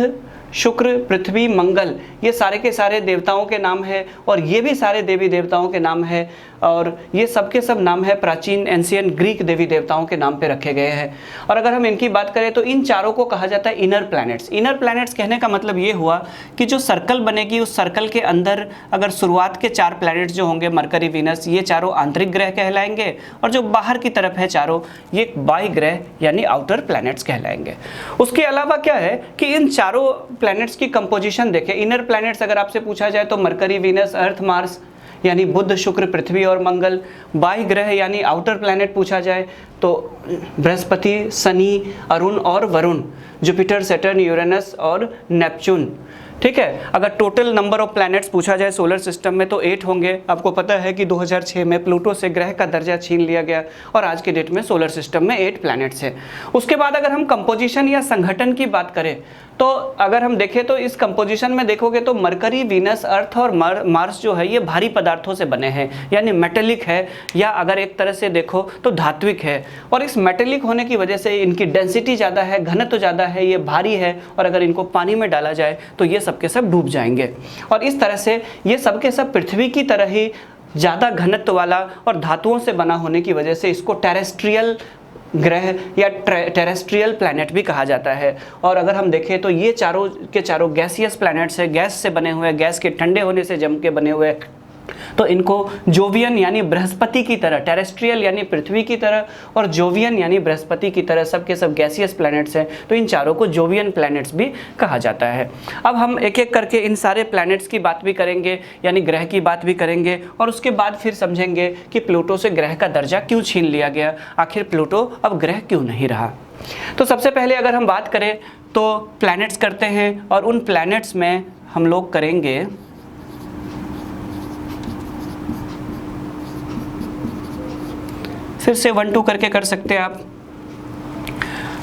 शुक्र, पृथ्वी, मंगल, ये सारे के सारे देवताओं के नाम है और ये भी सारे देवी देवताओं के नाम है और ये सब के सब नाम है प्राचीन एंशियन ग्रीक देवी देवताओं के नाम पे रखे गए हैं। और अगर हम इनकी बात करें तो इन चारों को कहा जाता है इनर प्लैनेट्स। इनर प्लैनेट्स कहने का मतलब ये हुआ कि जो सर्कल बनेगी उस सर्कल के अंदर अगर शुरुआत के 4 प्लैनेट्स जो होंगे, मरकरी, वीनस, ये चारों आंतरिक ग्रह कहलाएंगे और जो बाहर की तरफ है चारों, ये बाह्य ग्रह यानी आउटर प्लैनेट्स कहलाएंगे। उसके अलावा क्या है कि इन चारों प्लैनेट्स की कंपोजिशन देखें। इनर प्लैनेट्स अगर आपसे पूछा जाए तो मरकरी, वीनस, अर्थ, मार्स यानी बुध, शुक्र, पृथ्वी और मंगल। बाह्य ग्रह यानी आउटर प्लैनेट पूछा जाए तो बृहस्पति, शनि, अरुण और वरुण, जुपिटर, सैटर्न, यूरेनस और नेपच्यून, ठीक है। अगर टोटल नंबर ऑफ प्लैनेट्स पूछा जाए सोलर सिस्टम में तो 8 होंगे। आपको पता है कि 2006 में प्लूटो से ग्रह का दर्जा छीन लिया गया और आज के डेट में सोलर सिस्टम में 8 प्लैनेट्स हैं। उसके बाद अगर हम कंपोजिशन या संगठन की बात करें तो अगर हम देखें तो इस कंपोजिशन में देखोगे तो मरकरी, वीनस, अर्थ और मार्स जो है ये भारी पदार्थों से बने हैं यानी मेटेलिक है, या अगर एक तरह से देखो तो धात्विक है। और इस मेटेलिक होने की वजह से इनकी डेंसिटी ज़्यादा है, घनत्व ज़्यादा है, ये भारी है और अगर इनको पानी में डाला जाए तो ये सब के सब डूब जाएंगे। और इस तरह से ये सब के सब पृथ्वी की तरह ही ज़्यादा घनत्व वाला और धातुओं से बना होने की वजह से इसको टेरेस्ट्रियल ग्रह या टेरेस्ट्रियल प्लैनेट भी कहा जाता है। और अगर हम देखें तो ये चारों के चारों गैसियस प्लैनेट्स है, गैस से बने हुए, गैस के ठंडे होने से जम के बने हुए, तो इनको जोवियन यानी बृहस्पति की तरह, टेरेस्ट्रियल यानी पृथ्वी की तरह और जोवियन यानी बृहस्पति की तरह सब के सब गैसियस प्लैनेट्स हैं, तो इन चारों को जोवियन प्लैनेट्स भी कहा जाता है। अब हम एक एक करके इन सारे प्लैनेट्स की बात भी करेंगे यानी ग्रह की बात भी करेंगे और उसके बाद फिर समझेंगे कि प्लूटो से ग्रह का दर्जा क्यों छीन लिया गया, आखिर प्लूटो अब ग्रह क्यों नहीं रहा। तो सबसे पहले अगर हम बात करें तो प्लैनेट्स करते हैं और उन प्लैनेट्स में हम लोग करेंगे फिर से 1 2 करके कर सकते हैं आप।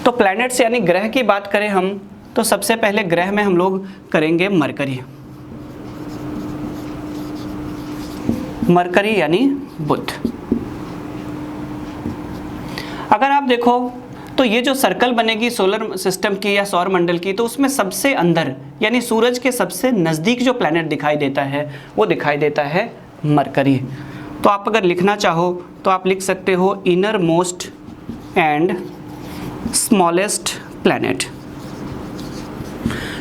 तो प्लैनेट्स यानी ग्रह की बात करें हम तो सबसे पहले ग्रह में हम लोग करेंगे मरकरी। मरकरी यानी बुध। अगर आप देखो तो ये जो सर्कल बनेगी सोलर सिस्टम की या सौर मंडल की, तो उसमें सबसे अंदर यानी सूरज के सबसे नज़दीक जो प्लैनेट दिखाई देता है वो दिखाई देता है मरकरी। तो आप अगर लिखना चाहो तो आप लिख सकते हो inner most and smallest planet,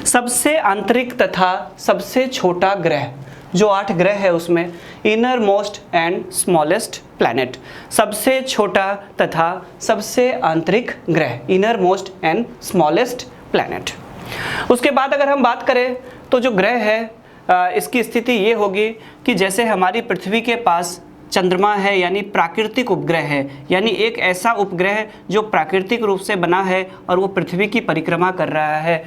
सबसे आंतरिक तथा सबसे छोटा ग्रह। जो 8 ग्रह है उसमें inner most and smallest planet, सबसे छोटा तथा सबसे आंतरिक ग्रह, inner most and smallest planet. उसके बाद अगर हम बात करें तो जो ग्रह है इसकी स्थिति ये होगी कि जैसे हमारी पृथ्वी के पास चंद्रमा है यानी प्राकृतिक उपग्रह है, यानी एक ऐसा उपग्रह जो प्राकृतिक रूप से बना है और वो पृथ्वी की परिक्रमा कर रहा है,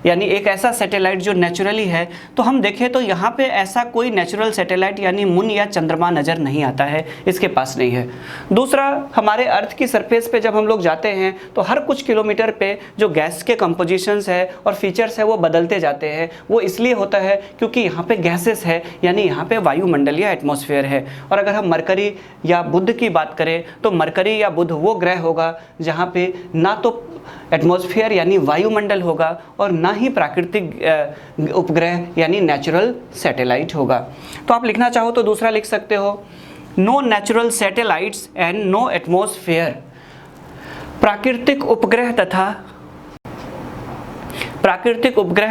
यानी एक ऐसा सैटेलाइट जो नेचुरली है। तो हम देखें तो यहाँ पे ऐसा कोई नेचुरल सैटेलाइट यानी मून या चंद्रमा नज़र नहीं आता है, इसके पास नहीं है। दूसरा, हमारे अर्थ की सरफेस पे जब हम लोग जाते हैं तो हर कुछ किलोमीटर पे जो गैस के कंपोजिशंस है और फीचर्स है वो बदलते जाते हैं। वो इसलिए होता है क्योंकि यहाँ पे गैसेस है यानी यहाँ पे वायुमंडल या एटमॉस्फेयर है। और अगर हम मरकरी या बुध की बात करें तो मरकरी या बुध वो ग्रह होगा जहाँ पे ना तो एटमॉस्फेयर यानी वायुमंडल होगा और ना ही प्राकृतिक उपग्रह यानी नेचुरल सैटेलाइट होगा। तो आप लिखना चाहो तो दूसरा लिख सकते हो no natural satellites and no atmosphere. प्राकृतिक उपग्रह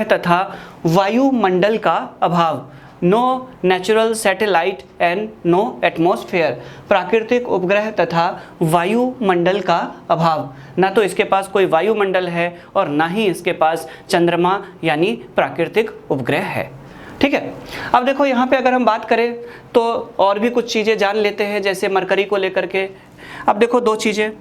तथा वायुमंडल का अभाव। No natural satellite and no atmosphere. प्राकृतिक उपग्रह तथा वायुमंडल का अभाव। ना तो इसके पास कोई वायुमंडल है और ना ही इसके पास चंद्रमा यानी प्राकृतिक उपग्रह है। ठीक है, अब देखो यहाँ पे अगर हम बात करें तो और भी कुछ चीज़ें जान लेते हैं, जैसे मरकरी को लेकर के। अब देखो दो चीज़ें,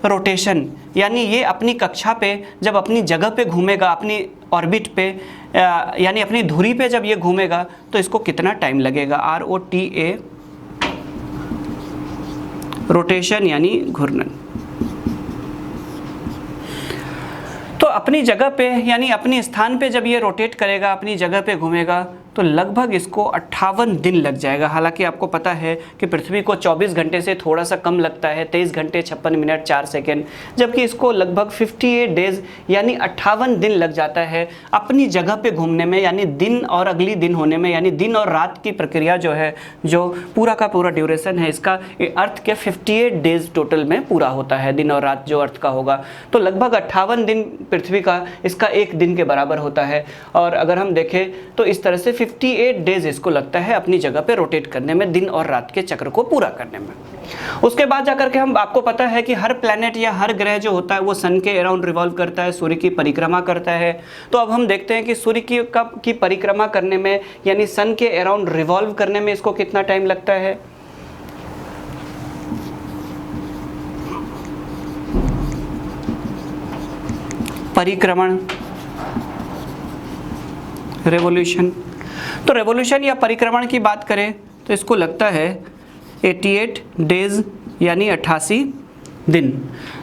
रोटेशन यानी ये अपनी कक्षा पे जब अपनी जगह पे घूमेगा, अपनी ऑर्बिट पे यानी अपनी धुरी पे जब ये घूमेगा तो इसको कितना टाइम लगेगा। ROTA, रोटेशन यानी घूर्णन। तो अपनी जगह पे यानी अपनी स्थान पे जब ये रोटेट करेगा, अपनी जगह पे घूमेगा, तो लगभग इसको 58 दिन लग जाएगा। हालांकि आपको पता है कि पृथ्वी को 24 घंटे से थोड़ा सा कम लगता है, 23 घंटे 56 मिनट 4 सेकेंड, जबकि इसको लगभग 58 डेज यानी 58 दिन लग जाता है अपनी जगह पे घूमने में, यानी दिन और अगली दिन होने में, यानी दिन और रात की प्रक्रिया जो है, जो पूरा का पूरा ड्यूरेशन है इसका अर्थ के 58 डेज टोटल में पूरा होता है, दिन और रात जो अर्थ का होगा। तो लगभग 58 दिन पृथ्वी का इसका एक दिन के बराबर होता है। और अगर हम देखें तो इस तरह से 58 डेज इसको लगता है अपनी जगह पे रोटेट करने में, दिन और रात के चक्र को पूरा करने में। उसके बाद जाकर के हम, आपको पता है कि हर प्लैनेट या हर ग्रह जो होता है वो सन के अराउंड रिवॉल्व करता है, सूर्य की परिक्रमा करता है। तो अब हम देखते हैं कि सूर्य की परिक्रमा करने में यानी सन के अराउंड रिवॉल्व करने में इसको कितना टाइम लगता है। परिक्रमण, रेवोल्यूशन। तो रेवोल्यूशन या परिक्रमण की बात करें तो इसको लगता है 88 डेज यानी 88 दिन।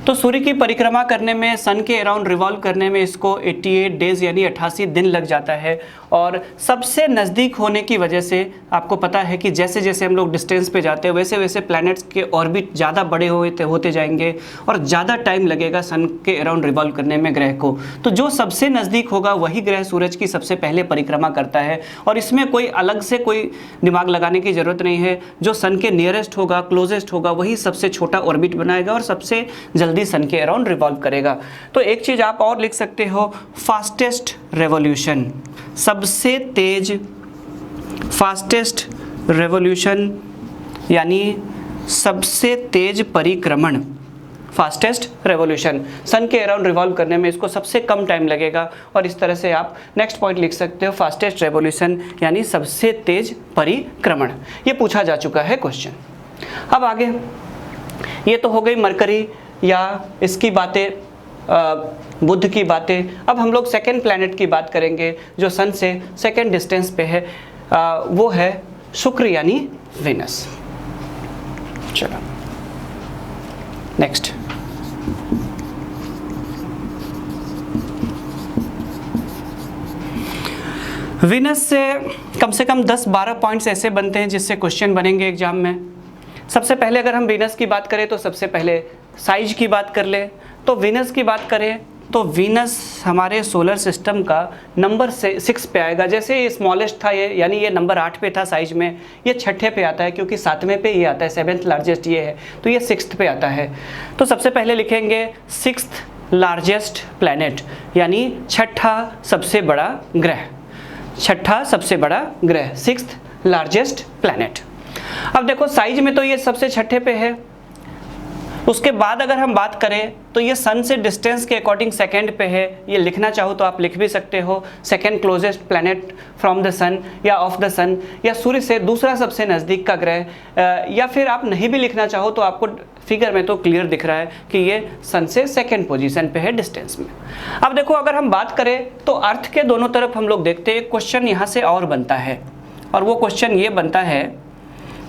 तो सूर्य की परिक्रमा करने में, सन के अराउंड रिवॉल्व करने में इसको 88 डेज यानी 88 दिन लग जाता है। और सबसे नज़दीक होने की वजह से आपको पता है कि जैसे जैसे हम लोग डिस्टेंस पे जाते हैं वैसे वैसे प्लैनेट्स के ऑर्बिट ज़्यादा बड़े होते जाएंगे और ज़्यादा टाइम लगेगा सन के अराउंड रिवॉल्व करने में ग्रह को। तो जो सबसे नज़दीक होगा वही ग्रह सूरज की सबसे पहले परिक्रमा करता है। और इसमें कोई अलग से कोई दिमाग लगाने की ज़रूरत नहीं है, जो सन के नियरेस्ट होगा, क्लोजेस्ट होगा, वही सबसे छोटा ऑर्बिट बनाएगा और सबसे जल्दी सन के अराउंड रिवॉल्व करेगा। तो एक चीज़ आप और लिख सकते हो, फास्टेस्ट रेवोल्यूशन, सबसे तेज, फास्टेस्ट रेवोल्यूशन यानी सबसे तेज परिक्रमण, फास्टेस्ट रेवोल्यूशन। सन के अराउंड रिवॉल्व करने में इसको सबसे कम टाइम लगेगा। और इस तरह से आप नेक्स्ट पॉइंट लिख सकते हो, फास्टेस्ट रेवोल्यूशन यानी सबसे तेज परिक्रमण। ये पूछा जा चुका है क्वेश्चन। अब आगे, ये तो हो गई मरकरी या इसकी बातें, बुध की बातें। अब हम लोग सेकेंड प्लैनेट की बात करेंगे जो सन से सेकेंड डिस्टेंस पे है, वो है शुक्र यानी वीनस। चलो नेक्स्ट। वीनस से कम 10-12 पॉइंट्स ऐसे बनते हैं जिससे क्वेश्चन बनेंगे एग्जाम में। सबसे पहले अगर हम वीनस की बात करें तो सबसे पहले साइज की बात कर ले। तो वीनस की बात करें तो वीनस हमारे सोलर सिस्टम का नंबर 6 पे आएगा। जैसे ये स्मॉलेस्ट था, ये यानी ये नंबर 8 पे था साइज में, ये 6ठे पे आता है क्योंकि 7वें पे ये आता है, 7th लार्जेस्ट ये है, तो ये 6th पे आता है। तो सबसे पहले लिखेंगे 6th लार्जेस्ट प्लैनेट यानी 6ठा सबसे बड़ा ग्रह, 6ठा सबसे बड़ा ग्रह, 6th लार्जेस्ट प्लैनेट। अब देखो साइज में तो ये सबसे 6ठे पे है। उसके बाद अगर हम बात करें तो ये सन से डिस्टेंस के अकॉर्डिंग सेकंड पे है। ये लिखना चाहो तो आप लिख भी सकते हो, second closest planet from the sun या ऑफ द सन, या सूर्य से दूसरा सबसे नज़दीक का ग्रह, या फिर आप नहीं भी लिखना चाहो तो आपको फिगर में तो क्लियर दिख रहा है कि ये सन से सेकंड पोजीशन पे है डिस्टेंस में। अब देखो अगर हम बात करें तो अर्थ के दोनों तरफ हम लोग देखते हैं, क्वेश्चन यहाँ से और बनता है, और वो क्वेश्चन ये बनता है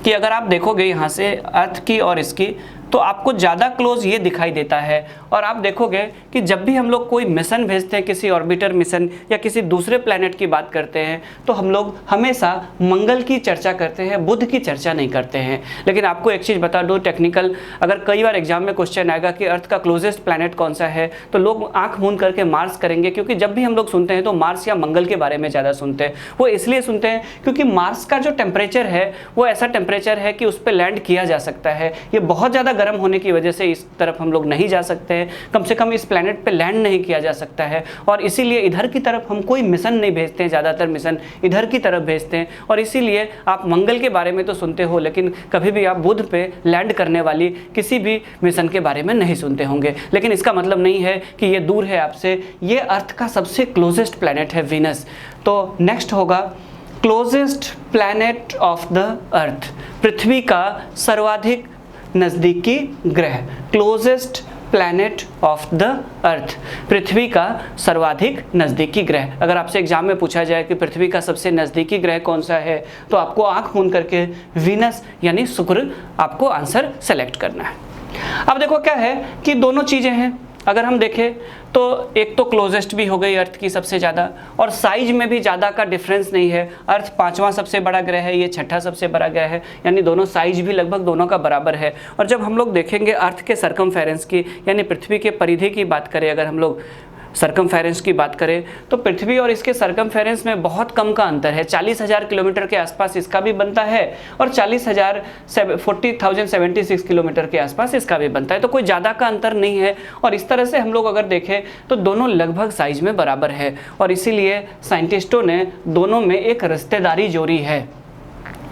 कि अगर आप देखोगे यहाँ से अर्थ की और इसकी, तो आपको ज़्यादा क्लोज ये दिखाई देता है। और आप देखोगे कि जब भी हम लोग कोई मिशन भेजते हैं, किसी ऑर्बिटर मिशन या किसी दूसरे प्लैनेट की बात करते हैं, तो हम लोग हमेशा मंगल की चर्चा करते हैं, बुध की चर्चा नहीं करते हैं। लेकिन आपको एक चीज़ बता दो टेक्निकल, अगर कई बार एग्जाम में क्वेश्चन आएगा कि अर्थ का क्लोजेस्ट प्लैनेट कौन सा है, तो लोग आंख मूंद करके मार्स करेंगे, क्योंकि जब भी हम लोग सुनते हैं तो मार्स या मंगल के बारे में ज़्यादा सुनते हैं। वो इसलिए सुनते हैं क्योंकि मार्स का जो टेम्परेचर है वो ऐसा टेम्परेचर है कि उस पर लैंड किया जा सकता है। ये बहुत ज़्यादा गर्म होने की वजह से इस तरफ हम लोग नहीं जा सकते हैं, कम से कम इस प्लैनेट पे लैंड नहीं किया जा सकता है, और इसीलिए इधर की तरफ हम कोई मिशन नहीं भेजते हैं, ज़्यादातर मिशन इधर की तरफ भेजते हैं। और इसीलिए आप मंगल के बारे में तो सुनते हो, लेकिन कभी भी आप बुध पे लैंड करने वाली किसी भी मिशन के बारे में नहीं सुनते होंगे। लेकिन इसका मतलब नहीं है कि ये दूर है आपसे, ये अर्थ का सबसे क्लोजेस्ट प्लैनेट है वीनस। तो नेक्स्ट होगा closest planet of the earth, पृथ्वी का सर्वाधिक नज़दीकी ग्रह। Closest planet of the earth, पृथ्वी का सर्वाधिक नज़दीकी ग्रह। अगर आपसे एग्जाम में पूछा जाए कि पृथ्वी का सबसे नज़दीकी ग्रह कौन सा है, तो आपको आंख मूंद करके वीनस यानी शुक्र आपको आंसर सेलेक्ट करना है। अब देखो क्या है कि दोनों चीज़ें हैं, अगर हम देखें तो एक तो क्लोजेस्ट भी हो गई अर्थ की सबसे ज़्यादा, और साइज में भी ज़्यादा का डिफरेंस नहीं है। अर्थ 5वां सबसे बड़ा ग्रह है, ये 6ठा सबसे बड़ा ग्रह है, यानी दोनों साइज भी लगभग दोनों का बराबर है। और जब हम लोग देखेंगे अर्थ के सरकमफेरेंस की, यानी पृथ्वी के परिधि की बात करें, अगर हम लोग सरकमफेरेंस की बात करें, तो पृथ्वी और इसके सरकमफेरेंस में बहुत कम का अंतर है। 40,000 किलोमीटर के आसपास इसका भी बनता है, और 40,076 किलोमीटर के आसपास इसका भी बनता है। तो कोई ज़्यादा का अंतर नहीं है, और इस तरह से हम लोग अगर देखें तो दोनों लगभग साइज में बराबर है। और इसीलिए साइंटिस्टों ने दोनों में एक रिश्तेदारी जोड़ी है,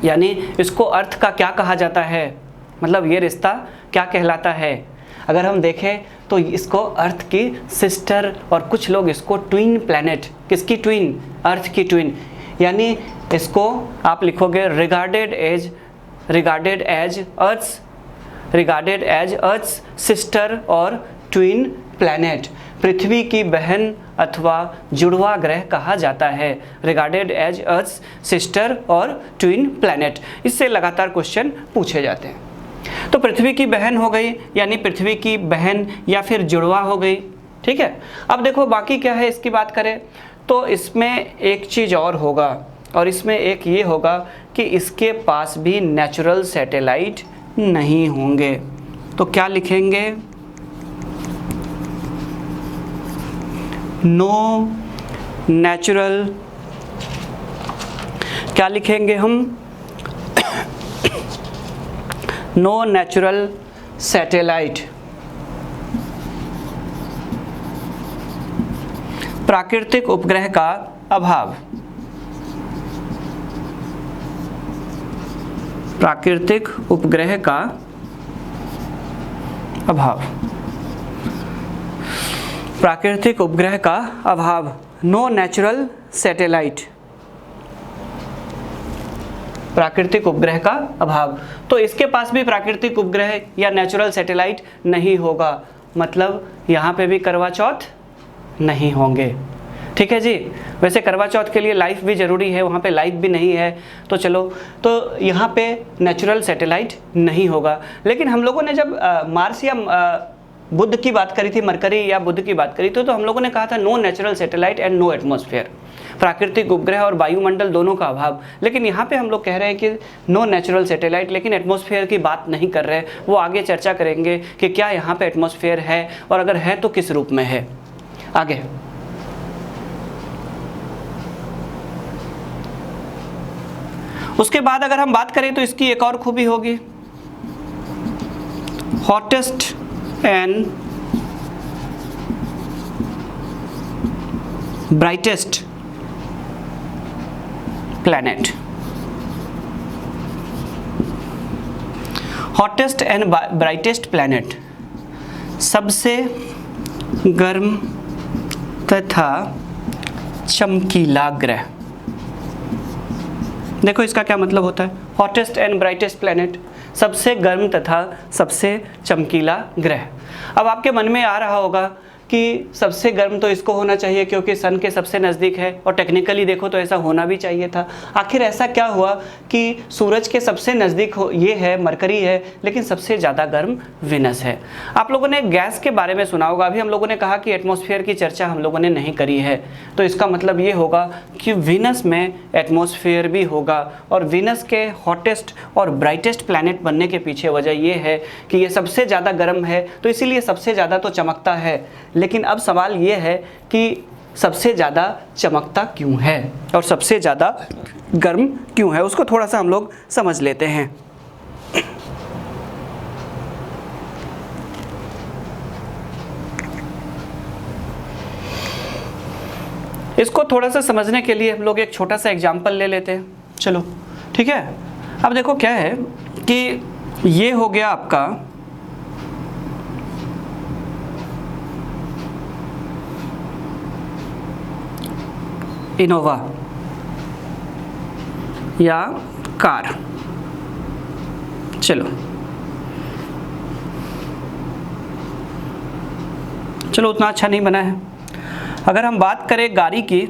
यानी इसको अर्थ का क्या कहा जाता है, मतलब ये रिश्ता क्या कहलाता है। अगर हम देखें तो इसको अर्थ की सिस्टर, और कुछ लोग इसको ट्विन प्लैनेट, किसकी ट्विन, अर्थ की ट्विन, यानी इसको आप लिखोगे रिगार्डेड एज अर्थ्स सिस्टर और ट्विन प्लैनेट, पृथ्वी की बहन अथवा जुड़वा ग्रह कहा जाता है। रिगार्डेड एज अर्थ्स सिस्टर और ट्विन प्लैनेट, इससे लगातार क्वेश्चन पूछे जाते हैं। तो पृथ्वी की बहन हो गई, यानी पृथ्वी की बहन या फिर जुड़वा हो गई, ठीक है। अब देखो बाकी क्या है, इसकी बात करें तो इसमें एक चीज़ और होगा, और इसमें एक ये होगा कि इसके पास भी नेचुरल सैटेलाइट नहीं होंगे। तो क्या लिखेंगे, नो नेचुरल, क्या लिखेंगे हम, नो नेचुरल सैटेलाइट, प्राकृतिक उपग्रह का अभाव, प्राकृतिक उपग्रह का अभाव, प्राकृतिक उपग्रह का अभाव, नो नेचुरल सैटेलाइट, प्राकृतिक उपग्रह का अभाव। तो इसके पास भी प्राकृतिक उपग्रह या नेचुरल सैटेलाइट नहीं होगा, मतलब यहाँ पे भी करवा चौथ नहीं होंगे, ठीक है जी। वैसे करवा चौथ के लिए लाइफ भी ज़रूरी है, वहाँ पे लाइफ भी नहीं है, तो चलो, तो यहाँ पे नेचुरल सैटेलाइट नहीं होगा। लेकिन हम लोगों ने जब मार्स या बुध की बात करी थी, मरकरी या बुध की बात करी थी, तो हम लोगों ने कहा था no natural satellite and no atmosphere, प्राकृतिक उपग्रह और वायुमंडल दोनों का अभाव। लेकिन यहाँ पे हम लोग कह रहे हैं कि नो नेचुरल सैटेलाइट, लेकिन एटमॉस्फेयर की बात नहीं कर रहे। वो आगे चर्चा करेंगे कि क्या यहाँ पे एटमॉस्फेयर है, और अगर है तो किस रूप में है। आगे उसके बाद अगर हम बात करें तो इसकी एक और खूबी होगी, hottest and brightest planet, hottest and brightest planet, सबसे गर्म तथा चमकीला ग्रह। देखो इसका क्या मतलब होता है, हॉटेस्ट एंड ब्राइटेस्ट प्लैनेट, सबसे गर्म तथा सबसे चमकीला ग्रह। अब आपके मन में आ रहा होगा कि सबसे गर्म तो इसको होना चाहिए क्योंकि सन के सबसे नज़दीक है, और टेक्निकली देखो तो ऐसा होना भी चाहिए था। आखिर ऐसा क्या हुआ कि सूरज के सबसे नज़दीक ये है मरकरी है, लेकिन सबसे ज़्यादा गर्म विनस है। आप लोगों ने गैस के बारे में सुना होगा, अभी हम लोगों ने कहा कि एटमॉस्फेयर की चर्चा हम लोगों ने नहीं करी है, तो इसका मतलब ये होगा कि विनस में एटमॉस्फेयर भी होगा। और विनस के हॉटेस्ट और ब्राइटेस्ट प्लैनेट बनने के पीछे वजह ये है कि ये सबसे ज़्यादा गर्म है, तो इसीलिए सबसे ज़्यादा तो चमकता है। लेकिन अब सवाल ये है कि सबसे ज़्यादा चमकता क्यों है और सबसे ज़्यादा गर्म क्यों है, उसको थोड़ा सा हम लोग समझ लेते हैं। इसको थोड़ा सा समझने के लिए हम लोग एक छोटा सा एग्जाम्पल ले लेते हैं। चलो ठीक है। अब देखो क्या है कि ये हो गया आपका इनोवा या कार। चलो उतना अच्छा नहीं बना है। अगर हम बात करें गाड़ी की,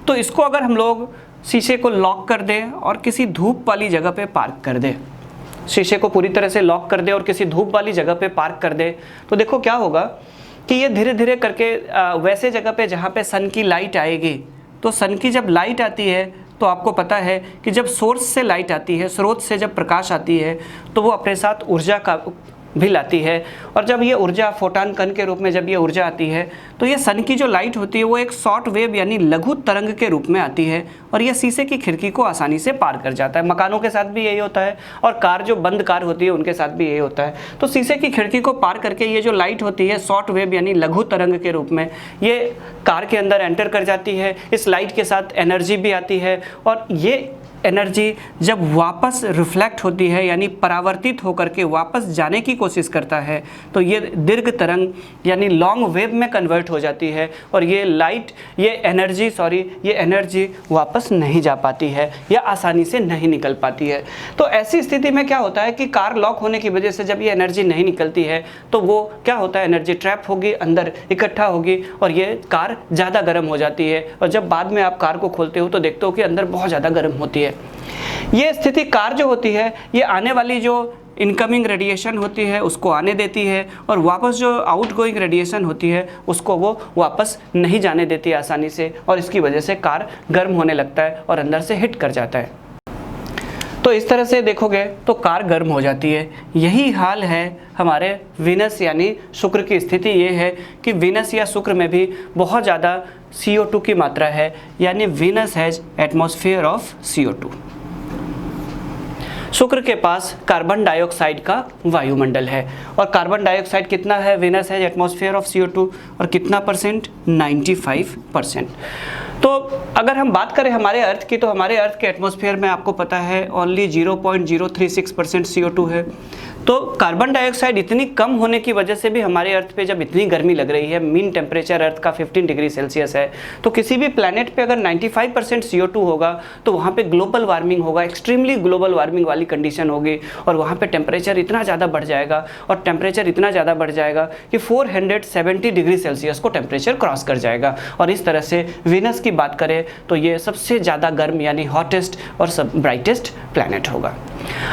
तो इसको अगर हम लोग शीशे को लॉक कर दें और किसी धूप वाली जगह पे पार्क कर दें, शीशे को पूरी तरह से लॉक कर दें और किसी धूप वाली जगह पे पार्क कर दें, तो देखो क्या होगा कि ये धीरे धीरे करके वैसे जगह पे जहाँ पे सन की लाइट आएगी, तो सन की जब लाइट आती है तो आपको पता है कि जब सोर्स से लाइट आती है, स्रोत से जब प्रकाश आती है, तो वो अपने साथ ऊर्जा का भी लाती है। और जब ये ऊर्जा फोटान कण के रूप में जब ये ऊर्जा आती है, तो ये सन की जो लाइट होती है वो एक शॉर्ट वेव यानी लघु तरंग के रूप में आती है, और ये शीशे की खिड़की को आसानी से पार कर जाता है। मकानों के साथ भी यही होता है, और कार जो बंद कार होती है उनके साथ भी यही होता है। तो शीशे की खिड़की को पार करके ये जो लाइट होती है शॉर्ट वेव यानी लघु तरंग के रूप में, ये कार के अंदर एंटर कर जाती है। इस लाइट के साथ एनर्जी भी आती है, और ये एनर्जी जब वापस रिफ्लेक्ट होती है यानी परावर्तित होकर के वापस जाने की कोशिश करता है, तो ये दीर्घ तरंग यानी लॉन्ग वेव में कन्वर्ट हो जाती है, और ये लाइट ये एनर्जी वापस नहीं जा पाती है या आसानी से नहीं निकल पाती है। तो ऐसी स्थिति में क्या होता है कि कार लॉक होने की वजह से जब ये एनर्जी नहीं निकलती है, तो वो क्या होता है, एनर्जी ट्रैप होगी, अंदर इकट्ठा होगी, और ये कार ज़्यादा गर्म हो जाती है। और जब बाद में आप कार को खोलते हो तो देखते हो कि अंदर बहुत ज़्यादा गर्म होती है। ये स्थिति कार जो होती है, ये आने वाली जो इनकमिंग रेडिएशन होती है उसको आने देती है, और वापस जो आउटगोइंग रेडिएशन होती है उसको वो वापस नहीं जाने देती है आसानी से, और इसकी वजह से कार गर्म होने लगता है और अंदर से हिट कर जाता है। तो इस तरह से देखोगे तो कार गर्म हो जाती है। यही हाल है हमारे विनस यानी शुक्र की स्थिति। ये है कि विनस या शुक्र में भी बहुत ज़्यादा CO2 की मात्रा है, यानी Venus has atmosphere of CO2। शुक्र के पास कार्बन डाइऑक्साइड का वायुमंडल है, और कार्बन डाइऑक्साइड कितना है, Venus has atmosphere of CO2, और कितना परसेंट, 95%। तो अगर हम बात करें हमारे अर्थ की, तो हमारे अर्थ के एटमॉस्फेयर में आपको पता है ओनली 0.036% CO2 है। तो कार्बन डाइऑक्साइड इतनी कम होने की वजह से भी हमारे अर्थ पे जब इतनी गर्मी लग रही है, मीन टेम्परेचर अर्थ का 15 डिग्री सेल्सियस है, तो किसी भी प्लैनेट पे अगर 95% CO2 होगा तो वहाँ पे ग्लोबल वार्मिंग होगा, एक्सट्रीमली ग्लोबल वार्मिंग वाली कंडीशन होगी, और वहाँ पे टेम्परेचर इतना ज़्यादा बढ़ जाएगा, और टेम्परेचर इतना ज़्यादा बढ़ जाएगा कि 470 डिग्री सेल्सियस को टेम्परेचर क्रॉस कर जाएगा। और इस तरह से विनस की बात करें तो ये सबसे ज़्यादा गर्म यानी हॉटेस्ट और सब ब्राइटेस्ट प्लैनेट होगा।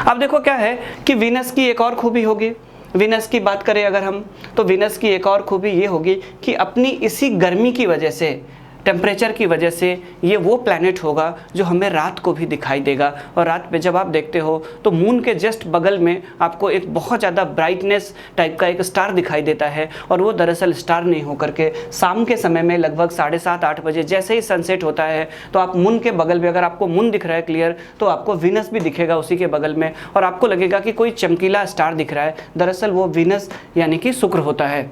अब देखो क्या है कि विनस की एक और खूबी होगी। विनस की बात करें अगर हम, तो विनस की एक और खूबी ये होगी कि अपनी इसी गर्मी की वजह से, टेम्परेचर की वजह से, ये वो प्लैनेट होगा जो हमें रात को भी दिखाई देगा। और रात में जब आप देखते हो तो मून के जस्ट बगल में आपको एक बहुत ज़्यादा ब्राइटनेस टाइप का एक स्टार दिखाई देता है, और वो दरअसल स्टार नहीं होकर के शाम के समय में लगभग 7:30-8 बजे जैसे ही सनसेट होता है, तो आप मून के बगल में, अगर आपको मून दिख रहा है क्लियर, तो आपको विनस भी दिखेगा उसी के बगल में, और आपको लगेगा कि कोई चमकीला स्टार दिख रहा है। दरअसल वो विनस यानी कि शुक्र होता है।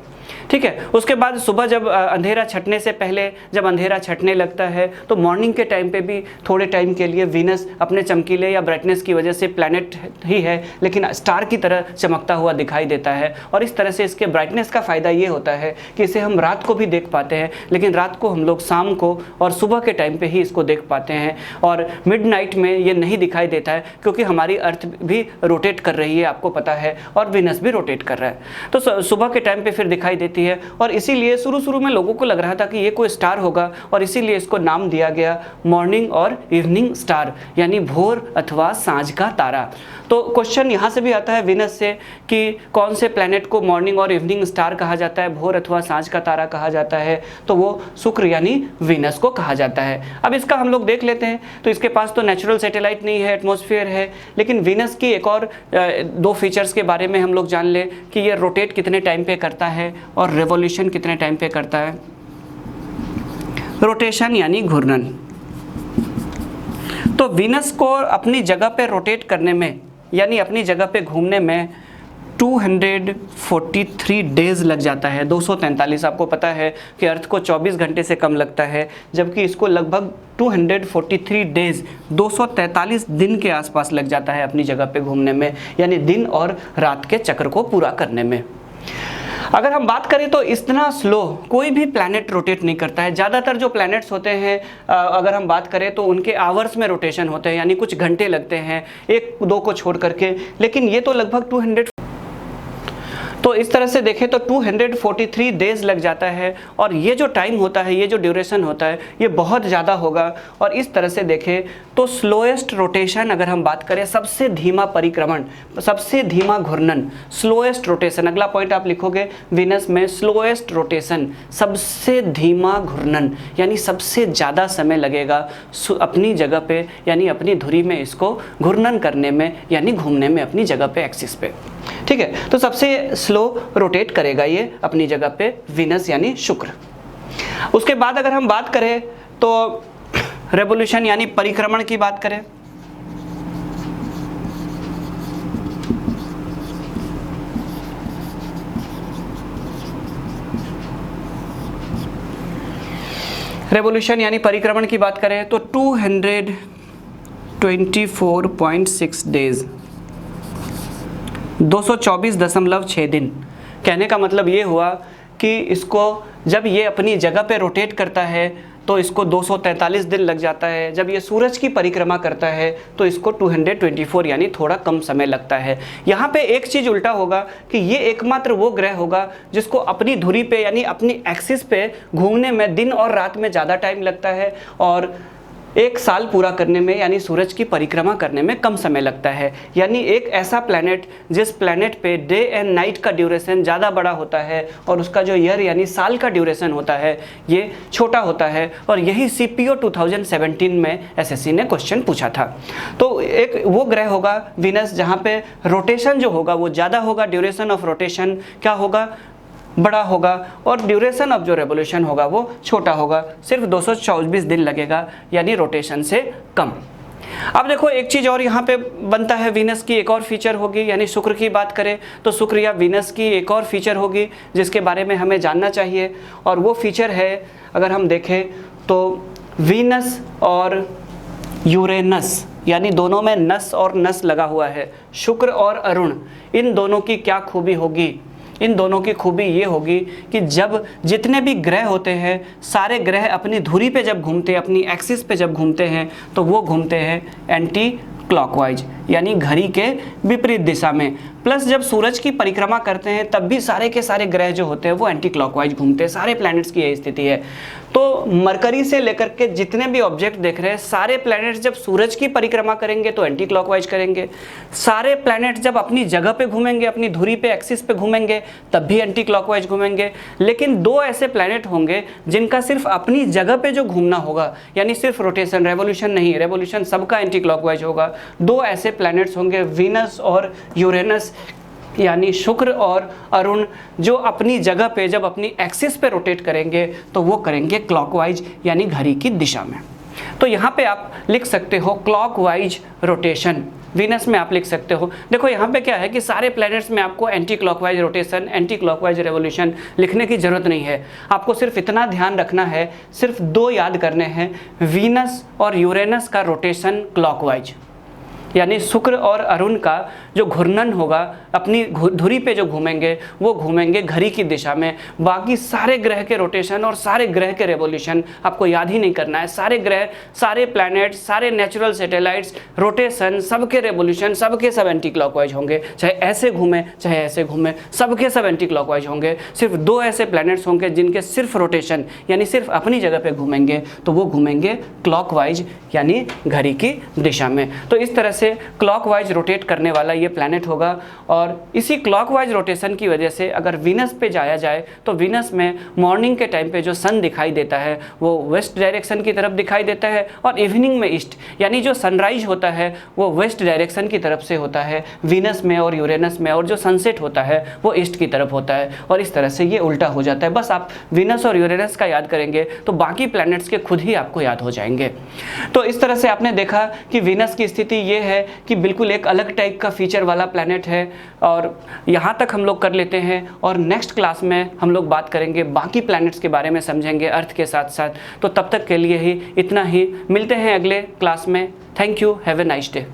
ठीक है। उसके बाद सुबह जब अंधेरा छटने से पहले, जब अंधेरा छटने लगता है, तो मॉर्निंग के टाइम पे भी थोड़े टाइम के लिए विनस अपने चमकीले या ब्राइटनेस की वजह से प्लैनेट ही है लेकिन स्टार की तरह चमकता हुआ दिखाई देता है। और इस तरह से इसके ब्राइटनेस का फ़ायदा ये होता है कि इसे हम रात को भी देख पाते हैं, लेकिन रात को हम लोग शाम को और सुबह के टाइम पर ही इसको देख पाते हैं, और मिडनाइट में ये नहीं दिखाई देता है क्योंकि हमारी अर्थ भी रोटेट कर रही है, आपको पता है, और विनस भी रोटेट कर रहा है। तो सुबह के टाइम पर फिर दिखाई देती है और इसीलिए शुरू शुरू में लोगों को लग रहा था कि ये कोई स्टार होगा और इसीलिए इसको नाम दिया गया मॉर्निंग और इवनिंग स्टार, यानी भोर अथवा सांझ का तारा। तो क्वेश्चन यहाँ से भी आता है वीनस से कि कौन से प्लैनेट को मॉर्निंग और इवनिंग स्टार कहा जाता है, भोर अथवा सांझ का तारा कहा जाता है, तो वो शुक्र यानी वीनस को कहा जाता है। अब इसका हम लोग देख लेते हैं। तो इसके पास तो नेचुरल सैटेलाइट नहीं है, एटमॉस्फेयर है, लेकिन वीनस की एक और दो फीचर्स के बारे में हम लोग जान ले कि ये रोटेट कितने टाइम पे करता है और रेवोल्यूशन कितने टाइम पे करता है। रोटेशन यानी घूर्णन। तो वीनस को अपनी जगह पे रोटेट करने में यानी अपनी जगह पे घूमने में 243 डेज लग जाता है। 243, आपको पता है कि अर्थ को 24 घंटे से कम लगता है, जबकि इसको लगभग 243 डेज 243 दिन के आसपास लग जाता है अपनी जगह पे घूमने में, यानी दिन और रात के चक्र को पूरा करने में। अगर हम बात करें तो इतना स्लो कोई भी प्लैनेट रोटेट नहीं करता है। ज़्यादातर जो प्लैनेट्स होते हैं अगर हम बात करें तो उनके आवर्स में रोटेशन होते हैं, यानी कुछ घंटे लगते हैं एक दो को छोड़ करके, लेकिन ये तो लगभग 200, तो इस तरह से देखें तो 243 डेज लग जाता है और ये जो टाइम होता है, ये जो ड्यूरेशन होता है, ये बहुत ज़्यादा होगा। और इस तरह से देखें तो स्लोएस्ट रोटेशन अगर हम बात करें, सबसे धीमा परिक्रमण, सबसे धीमा घूर्णन, स्लोएस्ट रोटेशन, अगला पॉइंट आप लिखोगे वीनस में स्लोएस्ट रोटेशन, सबसे धीमा घूर्णन, यानी सबसे ज़्यादा समय लगेगा अपनी जगह पे यानी अपनी धुरी में इसको घूर्णन करने में यानी घूमने में अपनी जगह पे एक्सिस पे। ठीक है, तो सबसे स्लो रोटेट करेगा ये अपनी जगह पे वीनस यानी शुक्र। उसके बाद अगर हम बात करें तो रेवोल्यूशन यानी परिक्रमण की बात करें, रेवोल्यूशन यानी परिक्रमण की बात करें तो 224.6 डेज 224.6 दिन। कहने का मतलब ये हुआ कि इसको जब ये अपनी जगह पे रोटेट करता है तो इसको 243 दिन लग जाता है, जब ये सूरज की परिक्रमा करता है तो इसको 224 यानी थोड़ा कम समय लगता है। यहाँ पे एक चीज़ उल्टा होगा कि ये एकमात्र वो ग्रह होगा जिसको अपनी धुरी पे यानी अपनी एक्सिस पे घूमने में दिन और रात में ज़्यादा टाइम लगता है और एक साल पूरा करने में यानी सूरज की परिक्रमा करने में कम समय लगता है। यानी एक ऐसा प्लैनेट जिस प्लैनेट पे डे एंड नाइट का ड्यूरेशन ज़्यादा बड़ा होता है और उसका जो ईयर यानी साल का ड्यूरेशन होता है ये छोटा होता है। और यही CPO 2017 में SSC ने क्वेश्चन पूछा था। तो एक वो ग्रह होगा वीनस जहाँ पे रोटेशन जो होगा वो ज़्यादा होगा, ड्यूरेशन ऑफ रोटेशन क्या होगा, बड़ा होगा, और ड्यूरेशन ऑफ जो रेवोल्यूशन होगा वो छोटा होगा, सिर्फ 224 दिन लगेगा यानी रोटेशन से कम। अब देखो एक चीज़ और यहाँ पे बनता है, वीनस की एक और फीचर होगी, यानी शुक्र की बात करें तो शुक्र या वीनस की एक और फीचर होगी जिसके बारे में हमें जानना चाहिए, और वो फीचर है अगर हम देखें तो वीनस और यूरेनस, यानी दोनों में नस और नस लगा हुआ है, शुक्र और अरुण, इन दोनों की क्या खूबी होगी। इन दोनों की खूबी ये होगी कि जब जितने भी ग्रह होते हैं सारे ग्रह अपनी धुरी पे जब घूमते हैं, अपनी एक्सिस पे जब घूमते हैं तो वो घूमते हैं एंटी क्लॉकवाइज यानी घड़ी के विपरीत दिशा में। प्लस जब सूरज की परिक्रमा करते हैं तब भी सारे के सारे ग्रह जो होते हैं वो एंटी क्लॉकवाइज घूमते हैं। सारे प्लैनेट्स की यही स्थिति है। तो मरकरी से लेकर के जितने भी ऑब्जेक्ट देख रहे हैं सारे प्लैनेट्स जब सूरज की परिक्रमा करेंगे तो एंटी क्लॉकवाइज करेंगे, सारे प्लैनेट्स जब अपनी जगह पे घूमेंगे, अपनी धुरी पे एक्सिस पे घूमेंगे तब भी एंटी क्लॉकवाइज घूमेंगे। लेकिन दो ऐसे प्लैनेट होंगे जिनका सिर्फ अपनी जगह पे जो घूमना होगा, यानी सिर्फ रोटेशन, रेवोल्यूशन नहीं, रेवोल्यूशन सबका एंटी क्लॉकवाइज होगा। दो ऐसे प्लैनेट्स होंगे वीनस और यूरेनस, यानी शुक्र और अरुण, जो अपनी जगह पे जब अपनी एक्सिस पे रोटेट करेंगे तो वो करेंगे क्लॉकवाइज यानी घड़ी की दिशा में। तो यहाँ पे आप लिख सकते हो क्लॉकवाइज रोटेशन, वीनस में आप लिख सकते हो। देखो यहाँ पे क्या है कि सारे प्लैनेट्स में आपको anti clockwise rotation, anti clockwise revolution लिखने की ज़रूरत नहीं है। आपको सिर्फ इतना ध्यान रखना है, सिर्फ दो याद करने हैं, वीनस और यूरेनस का रोटेशन क्लॉकवाइज, यानी शुक्र और अरुण का जो घूर्णन होगा अपनी धुरी पे जो घूमेंगे वो घूमेंगे घड़ी की दिशा में। बाकी सारे ग्रह के रोटेशन और सारे ग्रह के रेवोल्यूशन आपको याद ही नहीं करना है। सारे ग्रह, सारे प्लैनेट, सारे नेचुरल सैटेलाइट्स, रोटेशन, सबके रेवोल्यूशन सबके सब एंटी क्लॉकवाइज होंगे। चाहे ऐसे घूमे चाहे ऐसे घूमे, सबके सब एंटी क्लॉकवाइज होंगे। सिर्फ 2 ऐसे प्लैनेट्स होंगे जिनके सिर्फ रोटेशन यानी सिर्फ अपनी जगह पे घूमेंगे, तो वो घूमेंगे क्लॉकवाइज यानी घड़ी की दिशा में। तो इस तरह से क्लॉकवाइज रोटेट करने वाला ये प्लैनेट होगा। और इसी क्लॉकवाइज रोटेशन की वजह से अगर वीनस पे जाया जाए तो वीनस में मॉर्निंग के टाइम पे जो सन दिखाई देता है वो वेस्ट डायरेक्शन की तरफ दिखाई देता है, और इवनिंग में ईस्ट यानी जो सनराइज होता है वो वेस्ट डायरेक्शन की तरफ से होता है वीनस में और यूरेनस में, और जो सनसेट होता है वो ईस्ट की तरफ होता है। और इस तरह से ये उल्टा हो जाता है। बस आप वीनस और यूरेनस का याद करेंगे तो बाकी प्लैनेट्स के खुद ही आपको याद हो जाएंगे। तो इस तरह से आपने देखा कि वीनस की स्थिति ये है कि बिल्कुल एक अलग टाइप का फीचर वाला प्लैनेट है। और यहाँ तक हम लोग कर लेते हैं, और नेक्स्ट क्लास में हम लोग बात करेंगे बाकी प्लैनेट्स के बारे में, समझेंगे अर्थ के साथ साथ। तो तब तक के लिए ही इतना ही, मिलते हैं अगले क्लास में। Thank you, have a nice day.